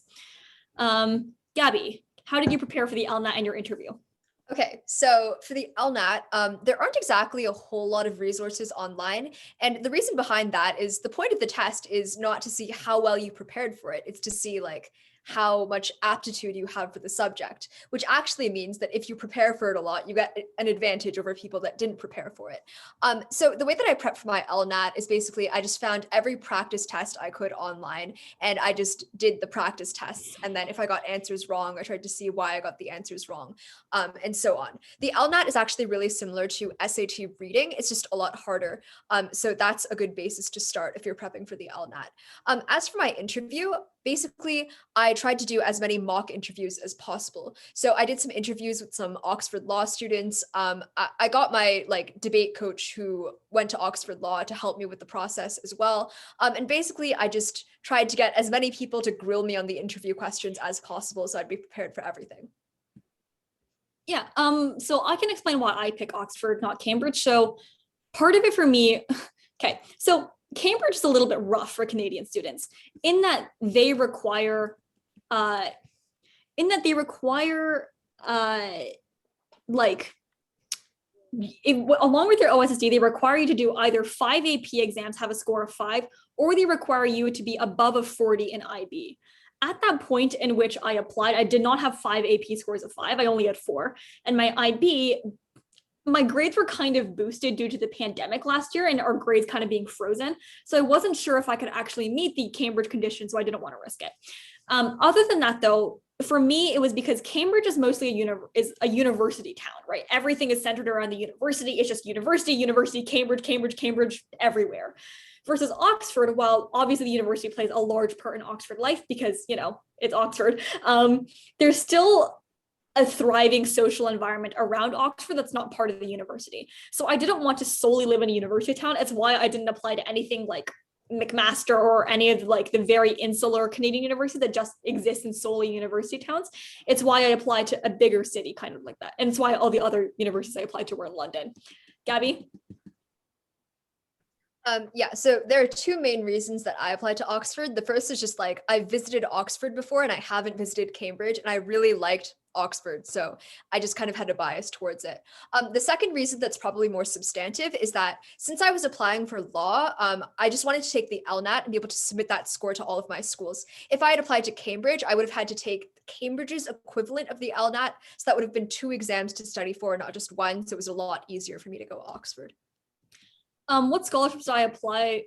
Gabby, how did you prepare for the LNAT and your interview? Okay, so for the LNAT, there aren't exactly a whole lot of resources online. And the reason behind that is the point of the test is not to see how well you prepared for it. It's to see like how much aptitude you have for the subject, which actually means that if you prepare for it a lot, you get an advantage over people that didn't prepare for it. So the way that I prep for my LNAT is basically I just found every practice test I could online and I just did the practice tests. And then if I got answers wrong, I tried to see why I got the answers wrong, and so on. The LNAT is actually really similar to SAT reading. It's just a lot harder. So that's a good basis to start if you're prepping for the LNAT. As for my interview, basically, I tried to do as many mock interviews as possible. So I did some interviews with some Oxford Law students. I got my debate coach who went to Oxford Law to help me with the process as well. And basically, I just tried to get as many people to grill me on the interview questions as possible, so I'd be prepared for everything. Yeah, so I can explain why I pick Oxford, not Cambridge. So part of it for me, okay, so Cambridge is a little bit rough for Canadian students in that they require, along with your OSSD, they require you to do either 5 AP exams, have a score of 5, or they require you to be above a 40 in IB. At that point in which I applied, I did not have 5 AP scores of 5. I only had 4. And my IB, my grades were kind of boosted due to the pandemic last year and our grades kind of being frozen. So I wasn't sure if I could actually meet the Cambridge conditions, so I didn't want to risk it. Other than that, though, for me, it was because Cambridge is mostly a university town, right? Everything is centered around the university. It's just university, Cambridge, everywhere. Versus Oxford, while obviously the university plays a large part in Oxford life because, it's Oxford, there's still a thriving social environment around Oxford that's not part of the university. So I didn't want to solely live in a university town. It's why I didn't apply to anything like McMaster or any of the very insular Canadian universities that just exist in solely university towns. It's why I applied to a bigger city kind of like that. And it's why all the other universities I applied to were in London. Gabby? Yeah, so there are 2 main reasons that I applied to Oxford. The first is just I visited Oxford before and I haven't visited Cambridge and I really liked Oxford. So I just kind of had a bias towards it. The second reason that's probably more substantive is that since I was applying for law, I just wanted to take the LNAT and be able to submit that score to all of my schools. If I had applied to Cambridge, I would have had to take Cambridge's equivalent of the LNAT. So that would have been 2 exams to study for, not just 1. So it was a lot easier for me to go Oxford. What scholarships do I apply?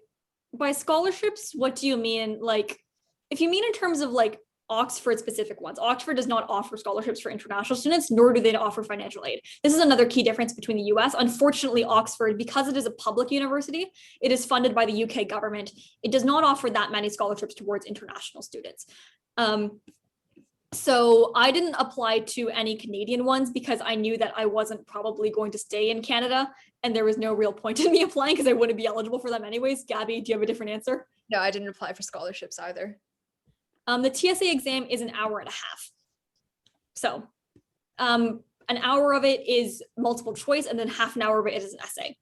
By scholarships, what do you mean? If you mean in terms of Oxford specific ones. Oxford does not offer scholarships for international students, nor do they offer financial aid. This is another key difference between the US. Unfortunately, Oxford, because it is a public university, it is funded by the UK government. It does not offer that many scholarships towards international students. So I didn't apply to any Canadian ones because I knew that I wasn't probably going to stay in Canada, and there was no real point in me applying because I wouldn't be eligible for them anyways. Gabby, do you have a different answer? No, I didn't apply for scholarships either. The TSA exam is an hour and a half. So an hour of it is multiple choice, and then half an hour of it is an essay.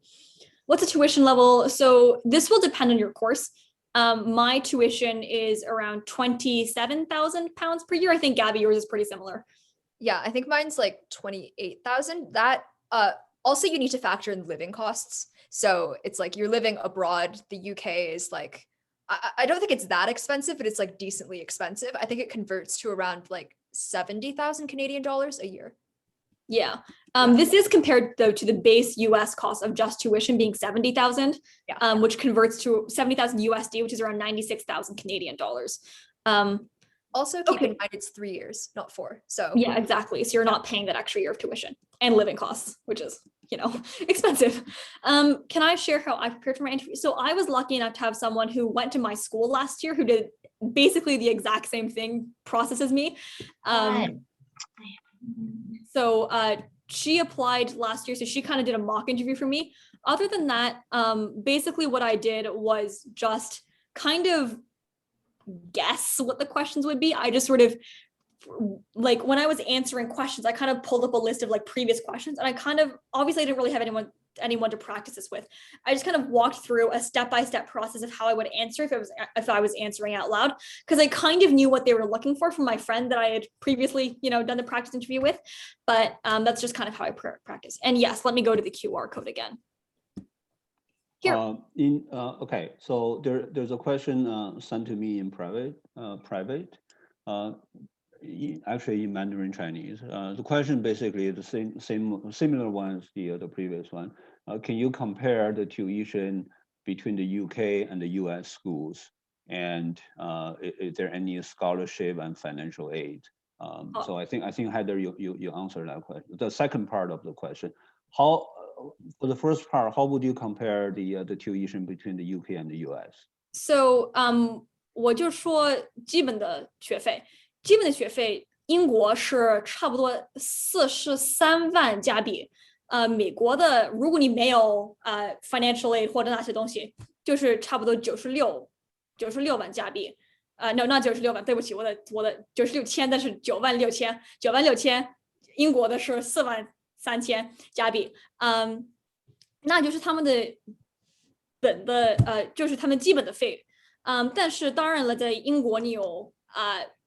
What's the tuition level? So this will depend on your course. My tuition is around £27,000 per year. I think Gabby, yours is pretty similar. Yeah, I think mine's like 28,000. That also you need to factor in living costs. So it's like you're living abroad. The UK is like, I don't think it's that expensive, but it's like decently expensive. I think it converts to around like 70,000 Canadian dollars a year. Yeah. This is compared though to the base US cost of just tuition being 70,000, Yeah. Which converts to 70,000 USD, which is around 96,000 Canadian dollars. Also keep in Okay. mind it's 3 years, not 4. So Yeah, exactly. So you're not paying that extra year of tuition and living costs, which is, expensive. Can I share how I prepared for my interview? So I was lucky enough to have someone who went to my school last year who did basically the exact same thing process as me. So she applied last year, so she kind of did a mock interview for me. Other than that, basically what I did was just kind of guess what the questions would be. I just sort of, like when I was answering questions, I kind of pulled up a list of like previous questions, and I kind of, obviously I didn't really have anyone to practice this with. I just kind of walked through a step-by-step process of how I would answer if I was answering out loud, because I kind of knew what they were looking for from my friend that I had previously, done the practice interview with. But that's just kind of how I practice. And yes, let me go to the QR code again. Here. Okay, so there's a question sent to me in private, actually in Mandarin Chinese. The question basically is the similar one as the previous one. Can you compare the tuition between the UK and the US schools? And is there any scholarship and financial aid? So I think Heather, you answered that question. The second part of the question, for the first part, how would you compare the tuition between the UK and the US? So 我就说基本的学费，英国是差不多43万加币。美国的如果你没有financial aid 或者那些东西，就是差不多96万加币。no 那96万，对不起，我的96千，但是9万6千，英国的是4万3千加币。那就是他们的就是他们基本的费。但是当然了，在英国你有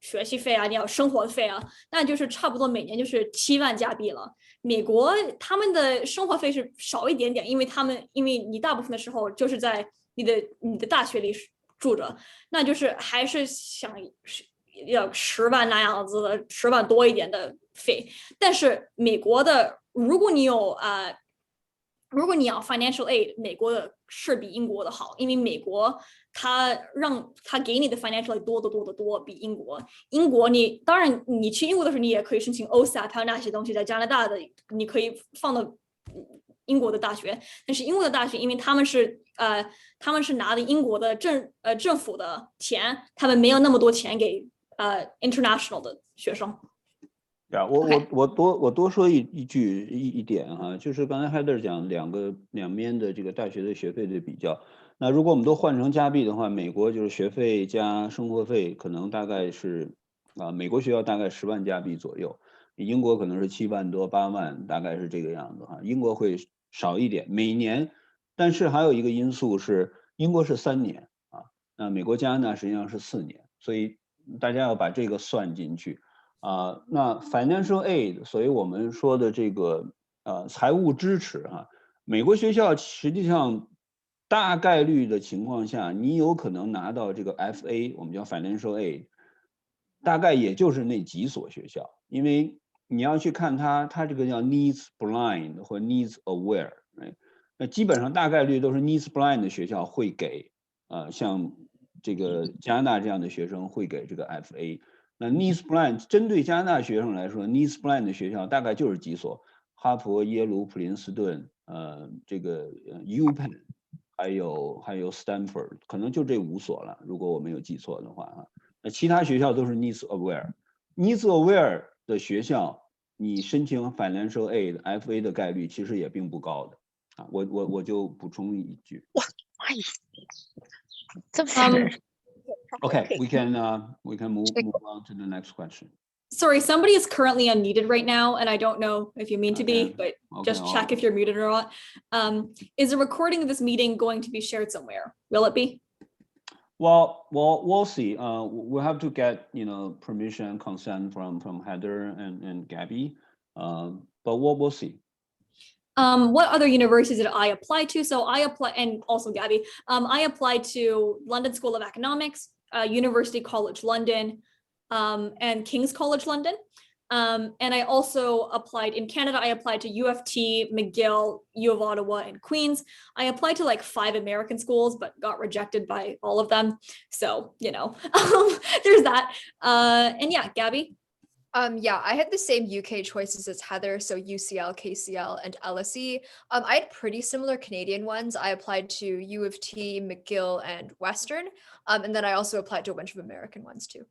学习费啊，你有生活费啊，那就是差不多每年就是7万加币了。美国他们的生活费是少一点点，因为你大部分的时候就是在你的大学里住着，那就是还是想要10万那样子的，10万多一点的费。但是美国的，如果你要 financial aid， 美国的是比英国的好，因为美国他给你的 financial aid 多得多，比英国。英国当然你去英国的时候，你也可以申请 OSAP 还有那些东西，在加拿大的你可以放到英国的大学，但是英国的大学因为他们是拿的英国的政府的钱，他们没有那么多钱给international 的学生。呀，我多说一点哈，就是刚才 Heather 讲两边的这个大学的学费的比较。那如果我们都换成加币的话，美国就是学费加生活费可能大概是美国学校大概10万加币左右，英国可能是7万多8万，大概是这个样子哈。英国会少一点每年，但是还有一个因素是英国是3年啊，那美国加拿大实际上是4年，所以大家要把这个算进去。那 financial aid， 所以我们说的这个财务支持哈，美国学校实际上大概率的情况下，你有可能拿到这个 FA， 我们叫 financial aid， 大概也就是那几所学校，因为你要去看它这个叫 needs blind 或 needs aware， 那基本上大概率都是 needs blind 的学校会给像这个加拿大这样的学生会给这个 FA。那 NEES Plan 针对加拿大学生来说 ，NEES Plan 的学校大概就是几所：哈佛、耶鲁、普林斯顿，这个UPenn， 还有 Stanford， 可能就这5所了，如果我没有记错的话啊。那其他学校都是 NEES Aware。NEES Aware 的学校，你申请 Financial Aid、FA 的概率其实也并不高的啊。我就补充一句。这么吓人。Okay, we can move on to the next question. Sorry, somebody is currently unmuted right now, and I don't know if you mean to be, Okay. but just check if you're muted or not. Is a recording of this meeting going to be shared somewhere? Will it be? Well, we'll see. We'll have to get permission and consent from Heather and Gabby, but we'll see. What other universities did I apply to? So I apply, and also Gabby, I applied to London School of Economics, University College London, and King's College London. And I also applied in Canada. I applied to U of T, McGill, U of Ottawa, and Queen's. I applied to like 5 American schools, but got rejected by all of them. So, there's that. And yeah, Gabby. Yeah, I had the same UK choices as Heather, so UCL, KCL, and LSE. I had pretty similar Canadian ones. I applied to U of T, McGill, and Western. And then I also applied to a bunch of American ones too.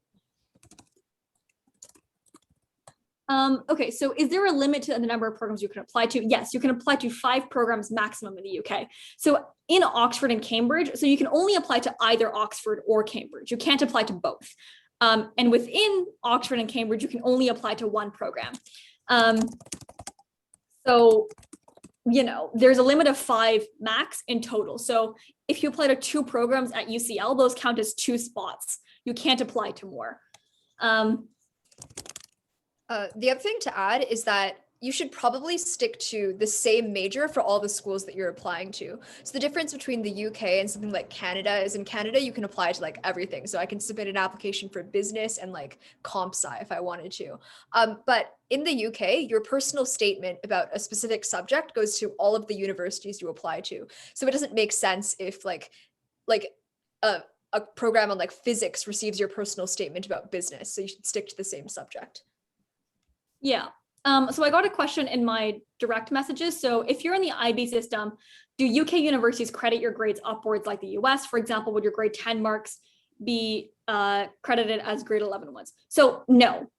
Okay, so is there a limit to the number of programs you can apply to? Yes, you can apply to 5 programs maximum in the UK. So in Oxford and Cambridge, so you can only apply to either Oxford or Cambridge. You can't apply to both. And within Oxford and Cambridge, you can only apply to 1 program. So, there's a limit of 5 max in total. So if you apply to 2 programs at UCL, those count as 2 spots. You can't apply to more. The other thing to add is that you should probably stick to the same major for all the schools that you're applying to. So the difference between the UK and something like Canada is in Canada, you can apply to like everything. So I can submit an application for business and like comp sci if I wanted to. But in the UK, your personal statement about a specific subject goes to all of the universities you apply to. So it doesn't make sense if like a program on like physics receives your personal statement about business. So you should stick to the same subject. Yeah. So I got a question in my direct messages. So if you're in the IB system, do UK universities credit your grades upwards like the US? For example, would your grade 10 marks be credited as grade 11 ones? So no.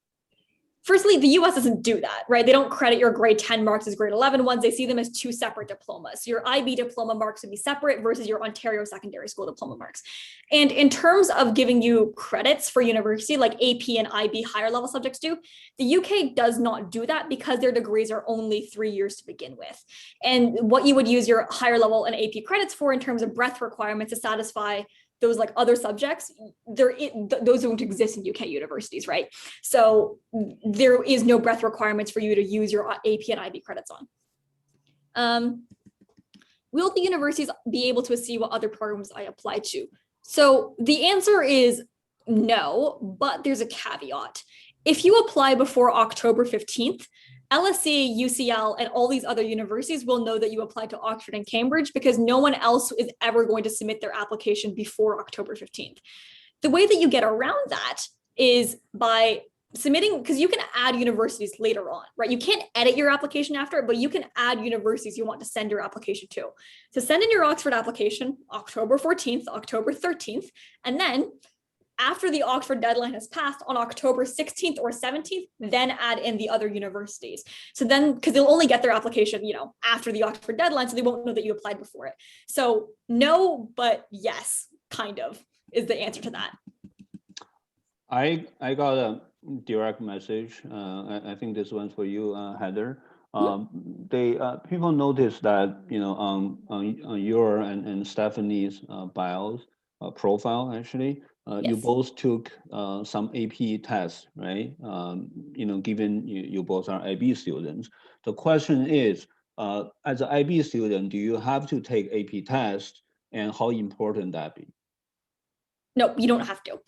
Firstly, the US doesn't do that, right? They don't credit your grade 10 marks as grade 11 ones. They see them as 2 separate diplomas. Your IB diploma marks would be separate versus your Ontario secondary school diploma marks. And in terms of giving you credits for university, like AP and IB higher level subjects do, the UK does not do that because their degrees are only 3 years to begin with. And what you would use your higher level and AP credits for in terms of breadth requirements to satisfy those like other subjects, those don't exist in UK universities, right? So there is no breadth requirements for you to use your AP and IB credits on. Will the universities be able to see what other programs I apply to? So the answer is no, but there's a caveat. If you apply before October 15th, LSE, UCL, and all these other universities will know that you applied to Oxford and Cambridge because no one else is ever going to submit their application before October 15th. The way that you get around that is by submitting, because you can add universities later on, right? You can't edit your application after, but you can add universities you want to send your application to. So send in your Oxford application, October 14th, October 13th, and then after the Oxford deadline has passed on October 16th or 17th, then add in the other universities. So then, because they'll only get their application, after the Oxford deadline, so they won't know that you applied before it. So no, but yes, kind of is the answer to that. I got a direct message. I think this one's for you, Heather. People noticed that on your and Stephanie's bios profile actually. Yes. You both took some AP tests, right? Given you both are IB students. The question is, as an IB student, do you have to take AP tests and how important that be? No, you don't have to.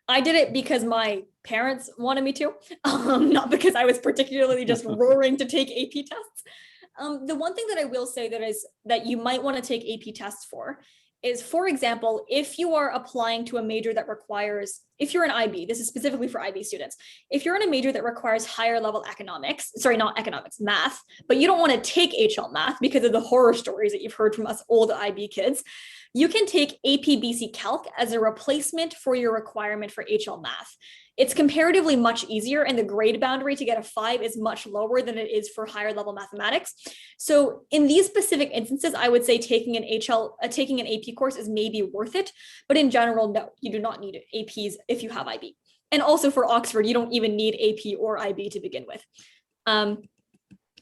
I did it because my parents wanted me to, not because I was particularly just roaring to take AP tests. The one thing that I will say that you might want to take AP tests for is, for example, if you are applying to a major that requires, if you're an IB, this is specifically for IB students, if you're in a major that requires higher level economics, sorry, not economics, math, but you don't want to take HL math because of the horror stories that you've heard from us old IB kids, you can take AP BC Calc as a replacement for your requirement for HL math. It's comparatively much easier, and the grade boundary to get a 5 is much lower than it is for higher level mathematics. So in these specific instances, I would say taking an AP course is maybe worth it, but in general, no, you do not need APs if you have IB. And also for Oxford, you don't even need AP or IB to begin with.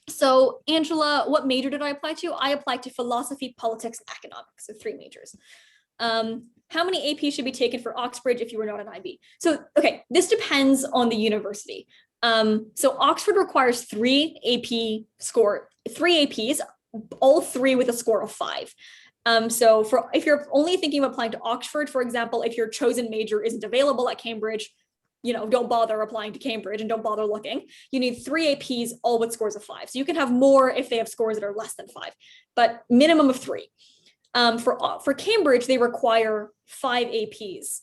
So Angela, what major did I apply to? I applied to philosophy, politics, and economics, so 3 majors. How many APs should be taken for Oxbridge if you were not an IB? So, okay, this depends on the university. So Oxford requires 3 APs, all 3 with a score of 5. So if you're only thinking of applying to Oxford, for example, if your chosen major isn't available at Cambridge, don't bother applying to Cambridge and don't bother looking. You need 3 APs, all with scores of 5. So you can have more if they have scores that are less than 5, but minimum of 3. For Cambridge, they require 5 APs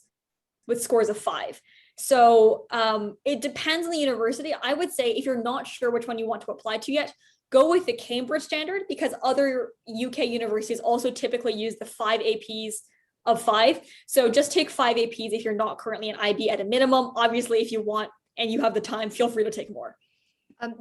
with scores of 5. So it depends on the university. I would say if you're not sure which one you want to apply to yet, go with the Cambridge standard, because other UK universities also typically use the 5 APs of 5. So just take 5 APs if you're not currently an IB at a minimum. Obviously, if you want and you have the time, feel free to take more.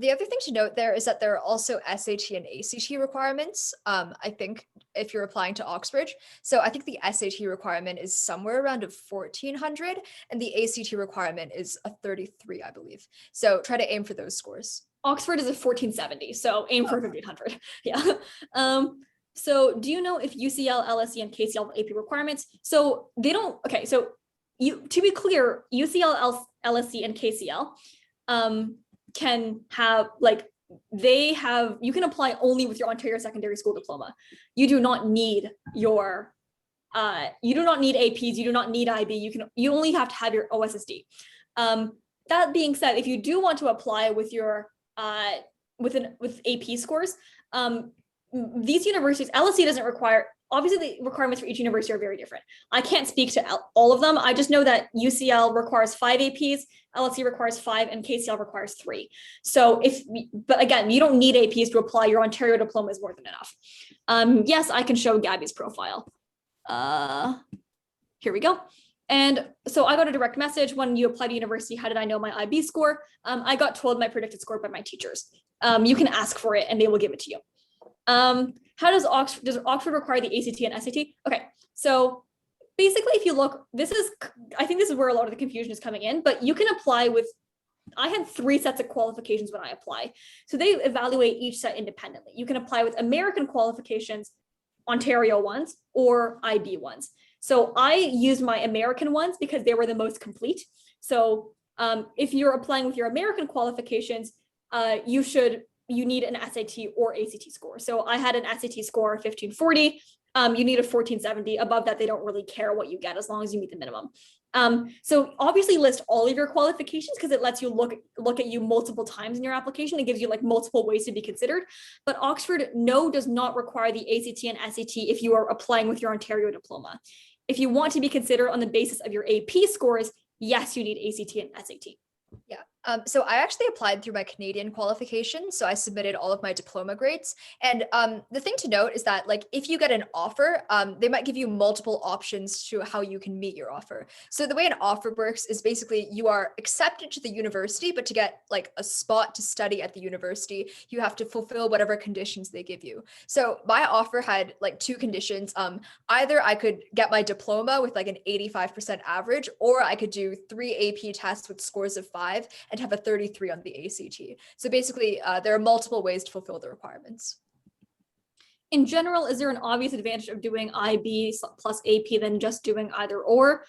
The other thing to note there is that there are also SAT and ACT requirements, I think, if you're applying to Oxbridge. So I think the SAT requirement is somewhere around 1,400, and the ACT requirement is a 33, I believe. So try to aim for those scores. Oxford is a 1470, so aim for 1,500. Yeah. So do you know if UCL, LSE, and KCL have AP requirements? So they don't, okay, so to be clear, UCL, LSE, and KCL can have, you can apply only with your Ontario Secondary School diploma. You do not need your, you do not need APs, you do not need IB, you only have to have your OSSD. That being said, if you do want to apply with your, with AP scores, these universities, LSE doesn't require, obviously the requirements for each university are very different. I can't speak to all of them. I just know that UCL requires 5 APs, LSE requires 5, and KCL requires 3. So but again, you don't need APs to apply. Your Ontario diploma is more than enough. Yes, I can show Gabby's profile. Here we go. And so I got a direct message when you apply to university. How did I know my IB score? I got told my predicted score by my teachers. You can ask for it and they will give it to you. How does Oxford require the ACT and SAT? Okay, so basically if you look, I think this is where a lot of the confusion is coming in, but you can apply with, I had 3 sets of qualifications when I apply. So they evaluate each set independently. You can apply with American qualifications, Ontario ones, or IB ones. So I used my American ones because they were the most complete. So if you're applying with your American qualifications, you need an SAT or ACT score. So I had an SAT score of 1540. You need a 1470. Above that, they don't really care what you get as long as you meet the minimum. So obviously list all of your qualifications because it lets you look at you multiple times in your application. It gives you multiple ways to be considered. But Oxford, no, does not require the ACT and SAT if you are applying with your Ontario diploma. If you want to be considered on the basis of your AP scores, yes, you need ACT and SAT. Yeah. So I actually applied through my Canadian qualification. So I submitted all of my diploma grades. And the thing to note is that if you get an offer, they might give you multiple options to how you can meet your offer. So the way an offer works is basically you are accepted to the university, but to get a spot to study at the university, you have to fulfill whatever conditions they give you. So my offer had 2 conditions. Either I could get my diploma with an 85% average, or I could do 3 AP tests with scores of 5 and have a 33 on the ACT. So basically, there are multiple ways to fulfill the requirements. In general, is there an obvious advantage of doing IB plus AP than just doing either or?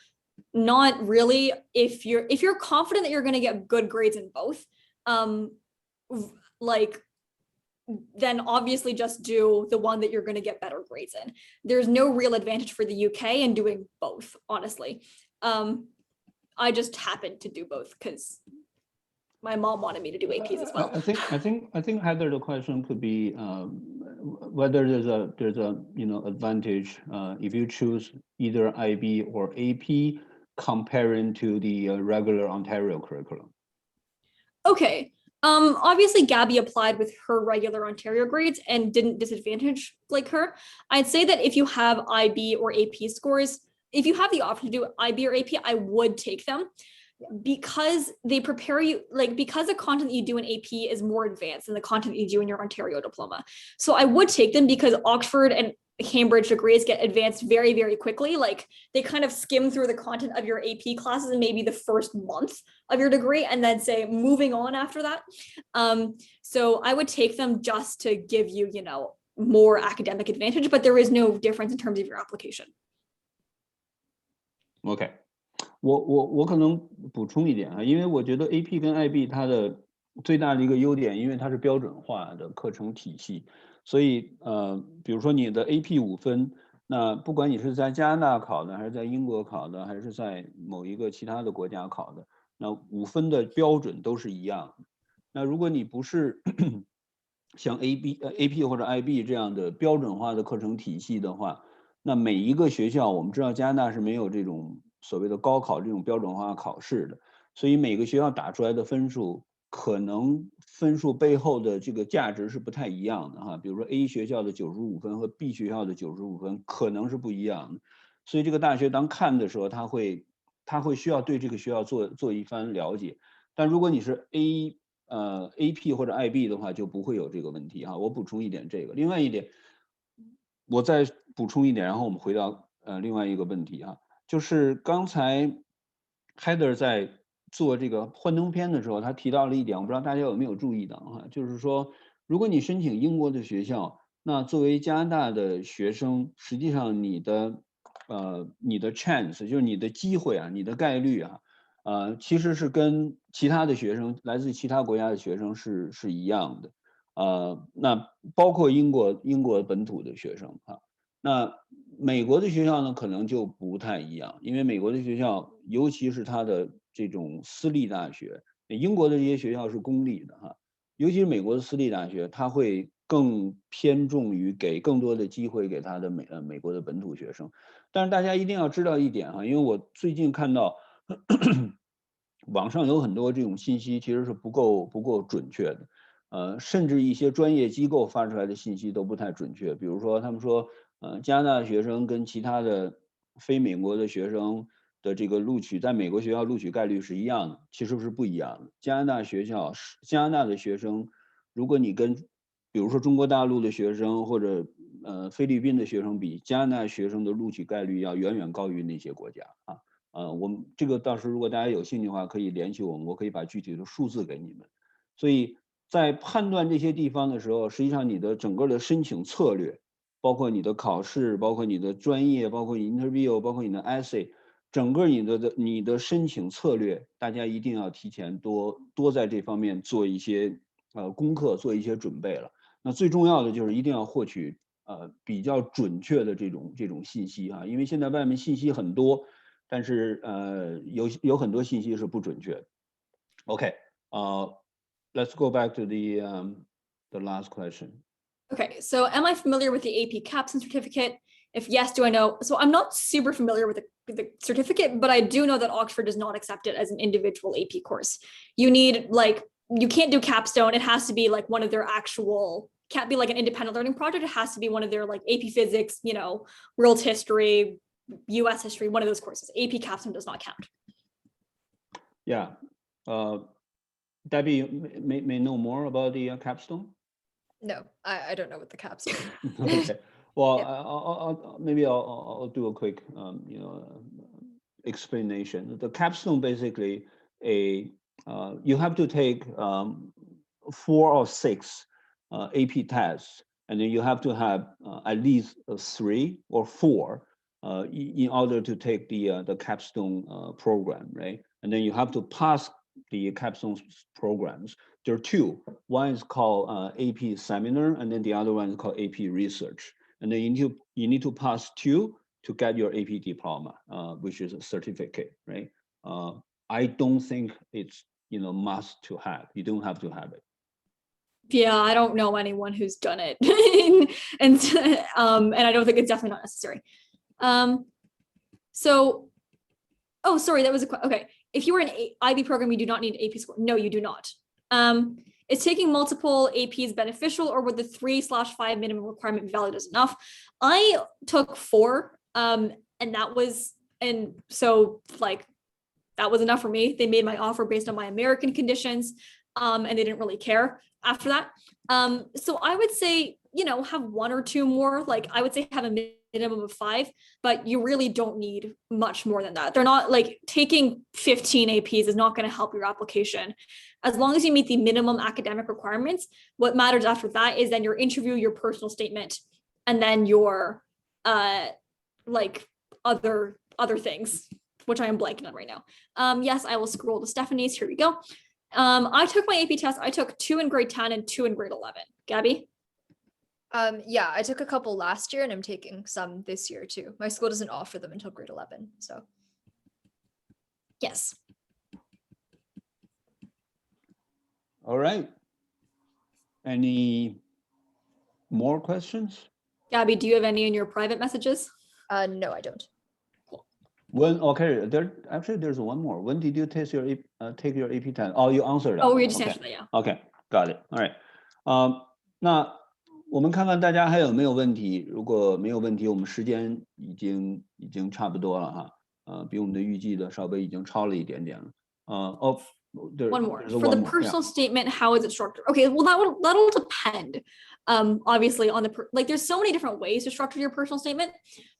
Not really. If you're confident that you're going to get good grades in both, then obviously just do the one that you're going to get better grades in. There's no real advantage for the UK in doing both, honestly. I just happened to do both because my mom wanted me to do APs as well. I think Heather, the question could be whether there's a advantage if you choose either IB or AP comparing to the regular Ontario curriculum. Okay. Obviously Gabby applied with her regular Ontario grades and didn't disadvantage like her. I'd say that if you have IB or AP scores, if you have the option to do IB or AP, I would take them because they prepare you, like, because the content that you do in AP is more advanced than the content that you do in your Ontario diploma. So I would take them because Oxford and Cambridge degrees get advanced very, very quickly. Like they kind of skim through the content of your AP classes in maybe the first month of your degree and then say moving on after that. So I would take them just to give you, more academic advantage, but there is no difference in terms of your application. OK， 我可能补充一点啊，因为我觉得 AP 跟 IB 它的最大的一个优点，因为它是标准化的课程体系，所以比如说你的 AP 5分，那不管你是在加拿大考的，还是在英国考的，还是在某一个其他的国家考的，那5分的标准都是一样的。那如果你不是像 AP 或者 IB 这样的标准化的课程体系的话，那每一个学校，我们知道加拿大是没有这种所谓的高考这种标准化考试的，所以每个学校打出来的分数，可能分数背后的这个价值是不太一样的哈。比如说 A 学校的95分和 B 学校的95分可能是不一样的，所以这个大学当看的时候，他会需要对这个学校做一番了解。但如果你是 AP 或者 IB 的话，就不会有这个问题哈。我补充一点这个，另外一点。我再补充一点，然后我们回到另外一个问题啊，就是刚才 Heather 在做这个幻灯片的时候，他提到了一点，我不知道大家有没有注意到哈，就是说，如果你申请英国的学校，那作为加拿大的学生，实际上你的 chance 就是你的机会啊，你的概率啊，其实是跟其他的学生来自其他国家的学生是一样的。那包括英国本土的学生啊，那美国的学校呢，可能就不太一样，因为美国的学校，尤其是它的这种私立大学，英国的这些学校是公立的哈，尤其是美国的私立大学，它会更偏重于给更多的机会给他的美国的本土学生。但是大家一定要知道一点哈，因为我最近看到网上有很多这种信息其实是不够准确的。甚至一些专业机构发出来的信息都不太准确。比如说，他们说，加拿大的学生跟其他的非美国的学生的这个录取，在美国学校录取概率是一样的，其实是不一样的。加拿大的学生，如果你跟比如说中国大陆的学生或者菲律宾的学生比，加拿大学生的录取概率要远远高于那些国家啊。我们这个到时候如果大家有兴趣的话，可以联系我们，我可以把具体的数字给你们。所以在判断这些地方的时候，实际上你的整个的申请策略，包括你的考试，包括你的专业，包括 interview， 包括你的 essay， 整个你的申请策略，大家一定要提前多在这方面做一些功课，做一些准备了。那最重要的就是一定要获取比较准确的这种信息啊，因为现在外面信息很多，但是有很多信息是不准确的。OK，let's go back to the last question. Okay, so am I familiar with the AP Capstone certificate? If yes, do I know? So I'm not super familiar with the certificate, but I do know that Oxford does not accept it as an individual AP course. You need you can't do Capstone. It has to be like one of their actual, can't be like an independent learning project. It has to be one of their like AP Physics, world history, US history, one of those courses. AP Capstone does not count. Yeah. Debbie may know more about the capstone. No, I don't know what the capstone. Okay. Well, Yeah. I'll do a quick explanation. The capstone basically you have to take 4 or 6 AP tests, and then you have to have at least 3 or 4 in order to take the capstone program, right? And then you have to pass the capstone programs. There are 2. One is called AP Seminar, and then the other one is called AP Research. And then you need to pass 2 to get your AP diploma, which is a certificate, right? I don't think it's must to have. You don't have to have it. Yeah, I don't know anyone who's done it. And I don't think it's definitely not necessary. So, oh, sorry, that was okay. If you were an IB program, you do not need an AP score. No, you do not. Is taking multiple APs beneficial, or would the 3/5 minimum requirement be valid as enough? I took 4, and that was, and so like that was enough for me. They made my offer based on my American conditions, and they didn't really care after that. So I would say, have 1 or 2 more. Like I would say have a minimum of 5, but you really don't need much more than that. They're not like taking 15 APs is not going to help your application. As long as you meet the minimum academic requirements, what matters after that is then your interview, your personal statement, and then your like other things, which I am blanking on right now. Yes, I will scroll to Stephanie's. Here we go. I took my AP test. I took 2 in grade 10 and 2 in grade 11. Gabby? Yeah, I took a couple last year and I'm taking some this year too. My school doesn't offer them until grade 11, so. Yes. All right. Any more questions? Gabby, do you have any in your private messages? No, I don't. Okay, there's one more. When did you take your AP test? Oh, you answered that. Oh, we just Okay. answered that, yeah. Okay, got it. All right. 那我们看看大家还有没有问题。如果没有问题，我们时间已经差不多了哈。比我们的预计的稍微已经超了一点点了。One more for the personal statement. How is it structured? Okay, well that'll depend. Obviously on the there's so many different ways to structure your personal statement.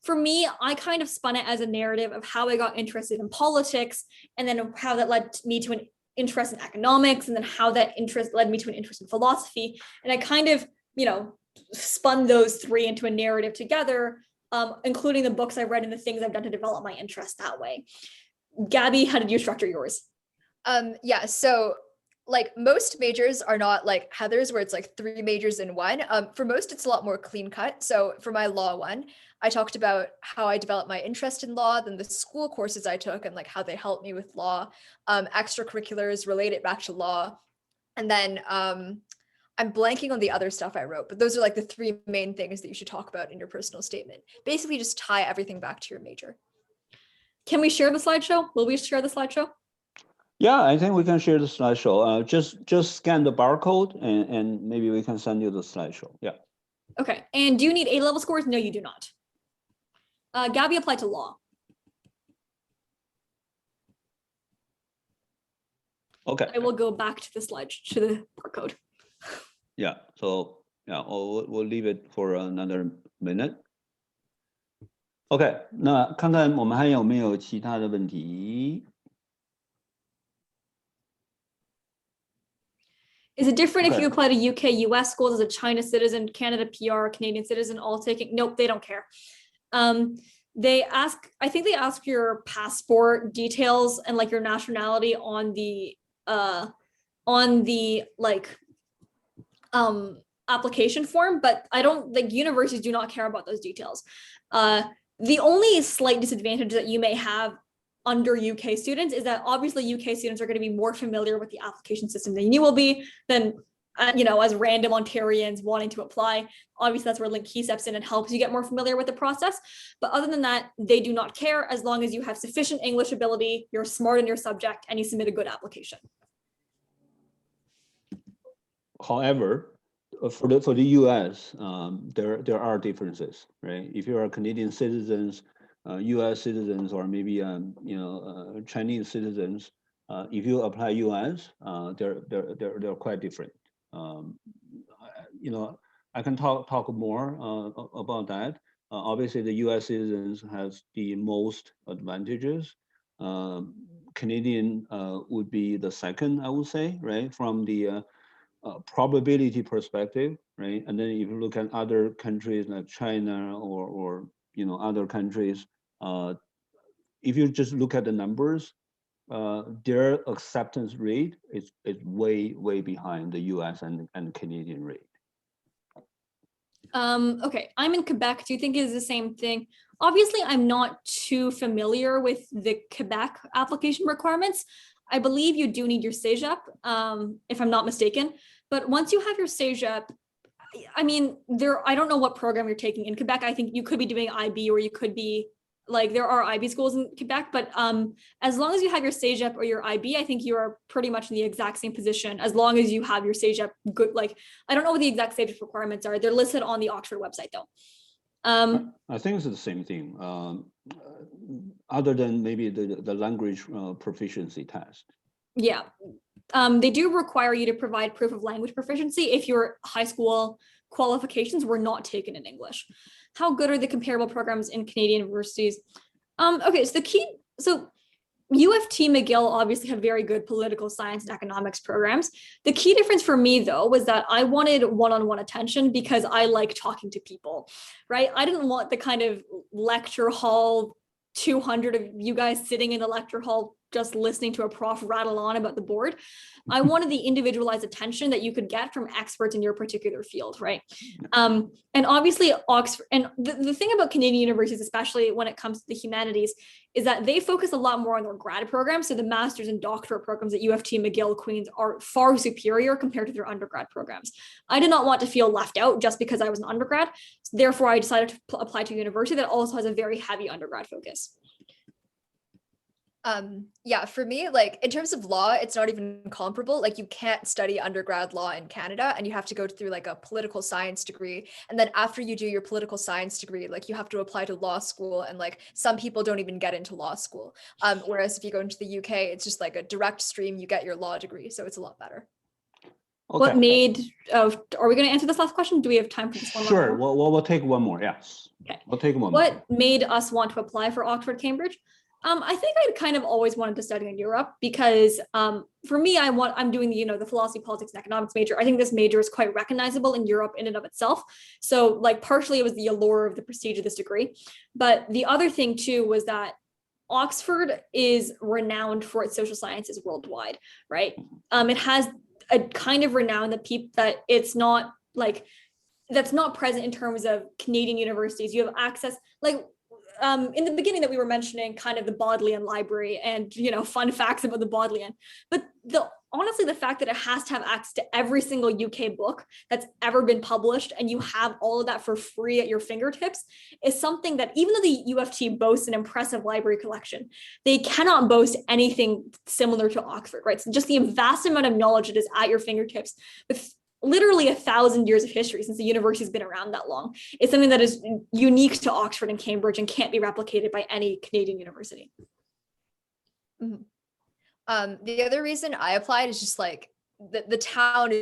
For me, I kind of spun it as a narrative of how I got interested in politics, and then how that led me to an interest in economics, and then how that interest led me to an interest in philosophy. And I kind of, spun those 3 into a narrative together, including the books I read and the things I've done to develop my interest that way. Gabby, how did you structure yours? Yeah, so like most majors are not like Heather's where it's like 3 majors in one. For most, it's a lot more clean cut. So for my law one, I talked about how I developed my interest in law, then the school courses I took and like how they helped me with law, extracurriculars related back to law. And then I'm blanking on the other stuff I wrote, but those are like the 3 main things that you should talk about in your personal statement. Basically just tie everything back to your major. Can we share the slideshow? Will we share the slideshow? Yeah, I think we can share the slideshow. Just scan the barcode and maybe we can send you the slideshow. Yeah. Okay. And do you need A-level scores? No, you do not. Gabby applied to law. Okay. I will go back to the slide, to the barcode. Yeah. So yeah, we'll leave it for another minute. OK， 那看看我们还有没有其他的问题。Is it different if Okay. you apply to UK, US schools as a China citizen, Canada PR, Canadian citizen, all taking? Nope, they don't care. I think they ask your passport details and like your nationality on the application form, but I don't like universities do not care about those details. The only slight disadvantage that you may have under UK students is that obviously UK students are going to be more familiar with the application system than you will be, than as random Ontarians wanting to apply. Obviously that's where LinkKey steps in and helps you get more familiar with the process. But other than that, they do not care as long as you have sufficient English ability, you're smart in your subject, and you submit a good application. However, for the US, there are differences, right? If you are Canadian citizens, US citizens, or maybe Chinese citizens, if you apply US, they're quite different. I can talk more about that. Obviously, the US citizens has the most advantages. Canadian would be the second, I would say, right? From the probability perspective, right? And then if you look at other countries like China or other countries, if you just look at the numbers, their acceptance rate is way behind the US and Canadian rate. Okay, I'm in Quebec. Do you think it's the same thing? Obviously, I'm not too familiar with the Quebec application requirements. I believe you do need your CEGEP, if I'm not mistaken. But once you have your CEGEP, I mean, I don't know what program you're taking in Quebec. I think you could be doing IB, or you could be like, there are IB schools in Quebec, but as long as you have your CEGEP or your IB, I think you are pretty much in the exact same position as long as you have your CEGEP good. Like, I don't know what the exact CEGEP requirements are. They're listed on the Oxford website though. I think it's the same thing, other than maybe the language proficiency test. Yeah. They do require you to provide proof of language proficiency if your high school qualifications were not taken in English. How good are the comparable programs in Canadian universities? Okay, so U of T McGill obviously have very good political science and economics programs. The key difference for me though was that I wanted one-on-one attention because I like talking to people, right? I didn't want the kind of lecture hall, 200 of you guys sitting in the lecture hall just listening to a prof rattle on about the board. I wanted the individualized attention that you could get from experts in your particular field, right? And obviously Oxford, and the thing about Canadian universities, especially when it comes to the humanities, is that they focus a lot more on their grad programs. So the master's and doctorate programs at U of T, McGill, Queen's are far superior compared to their undergrad programs. I did not want to feel left out just because I was an undergrad. Therefore, I decided to apply to a university that also has a very heavy undergrad focus. Yeah, for me, like in terms of law, it's not even comparable. Like you can't study undergrad law in Canada and you have to go through like a political science degree. And then after you do your political science degree, like you have to apply to law school, and like some people don't even get into law school. Whereas if you go into the UK, it's just like a direct stream, you get your law degree. So it's a lot better. Okay. Are we going to answer this last question? Do we have time for this one? Sure, we'll take one more, yes. Okay. We'll take one more. What made us want to apply for Oxford, Cambridge? I think I'd kind of always wanted to study in Europe because for me, I'm doing the philosophy, politics, and economics major. I think this major is quite recognizable in Europe in and of itself. So like partially it was the allure of the prestige of this degree. But the other thing too was that Oxford is renowned for its social sciences worldwide, right? It has a kind of renown that it's not like, that's not present in terms of Canadian universities. You have access, like, in the beginning that we were mentioning kind of the Bodleian Library and, fun facts about the Bodleian, but honestly, the fact that it has to have access to every single UK book that's ever been published and you have all of that for free at your fingertips is something that even though the U of T boasts an impressive library collection, they cannot boast anything similar to Oxford, right? So just the vast amount of knowledge that is at your fingertips with literally 1,000 years of history since the university has been around that long. It's something that is unique to Oxford and Cambridge and can't be replicated by any Canadian university. Mm-hmm. The other reason I applied is just like the town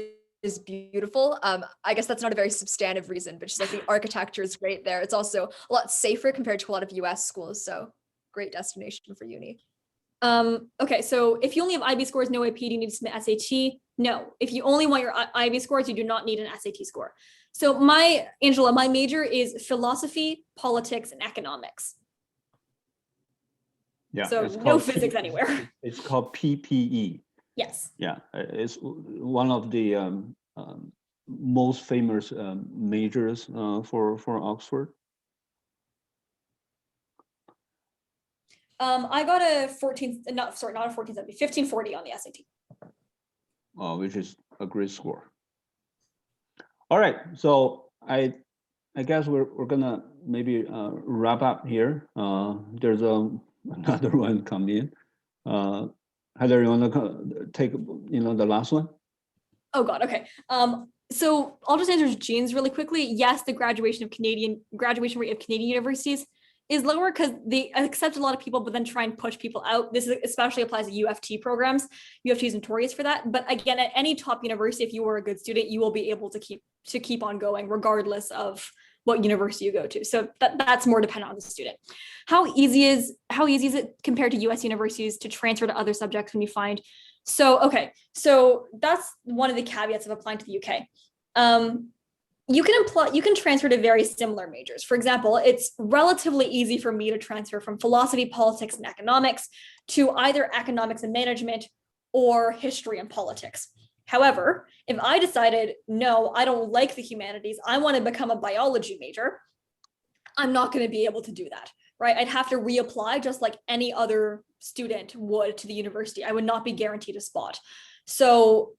is beautiful. I guess that's not a very substantive reason, but just like the architecture is great there. It's also a lot safer compared to a lot of US schools. So great destination for uni. Okay, so if you only have IB scores, no AP, do you need to submit SAT? No. If you only want your IB scores, you do not need an SAT score. So my major is philosophy, politics, and economics. Yeah. So no physics anywhere. It's called PPE. Yes. Yeah, it's one of the most famous majors for Oxford. I got a 1540 on the SAT. Which is a great score. All right, so I guess we're gonna maybe wrap up here. There's another one come in. Heather, you wanna take the last one? Oh God, okay. So I'll just answer Jean's really quickly. Yes, the graduation rate of Canadian universities is lower because they accept a lot of people, but then try and push people out. This especially applies to U of T programs. U of T is notorious for that. But again, at any top university, if you were a good student, you will be able to keep on going regardless of what university you go to. So that's more dependent on the student. How easy is it compared to US universities to transfer to other subjects when you find? So that's one of the caveats of applying to the UK. You can transfer to very similar majors. For example, it's relatively easy for me to transfer from philosophy, politics, and economics to either economics and management or history and politics. However, if I decided, no, I don't like the humanities, I want to become a biology major, I'm not going to be able to do that, right? I'd have to reapply just like any other student would to the university. I would not be guaranteed a spot. So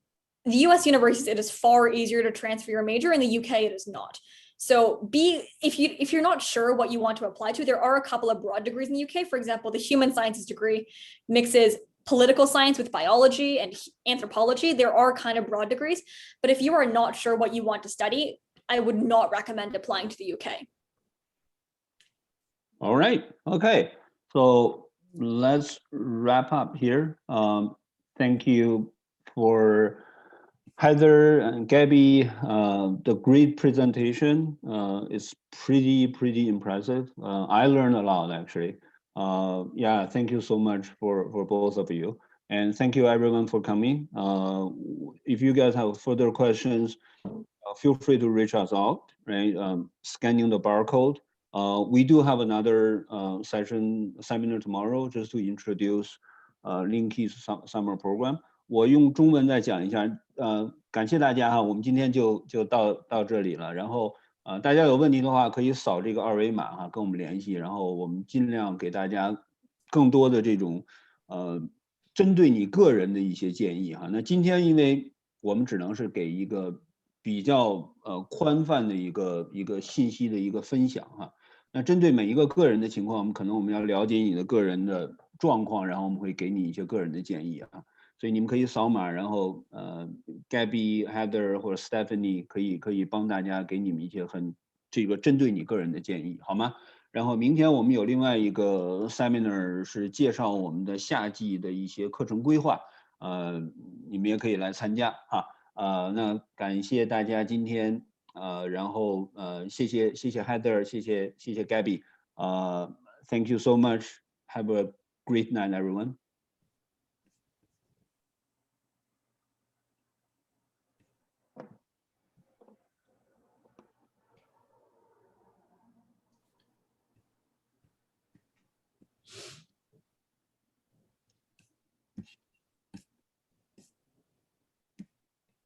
the US universities, it is far easier to transfer your major. In the UK, it is not. So if you're not sure what you want to apply to, there are a couple of broad degrees in the UK. For example, the human sciences degree mixes political science with biology and anthropology. There are kind of broad degrees, but if you are not sure what you want to study, I would not recommend applying to the UK. All right. Okay. So let's wrap up here. Thank you for Heather and Gabby. The great presentation is pretty impressive. I learned a lot actually. Yeah, thank you so much for both of you. And thank you everyone for coming. If you guys have further questions, feel free to reach us out, right? Scanning the barcode. We do have another seminar tomorrow just to introduce Linky's summer program. 我用中文再讲一下，感谢大家哈，我们今天就到这里了。然后大家有问题的话，可以扫这个二维码哈，跟我们联系，然后我们尽量给大家更多的这种针对你个人的一些建议哈。那今天因为我们只能是给一个比较宽泛的一个信息的一个分享哈。那针对每一个个人的情况，可能我们要了解你的个人的状况，然后我们会给你一些个人的建议啊。所以你们可以扫码，然后Gabby、Heather 或者 Stephanie 可以帮大家给你们一些这个针对你个人的建议，好吗？然后明天我们有另外一个 seminar 是介绍我们的夏季的一些课程规划，你们也可以来参加哈。那感谢大家今天然后谢谢 Heather， 谢谢 Gabby， thank you so much. Have a great night, everyone.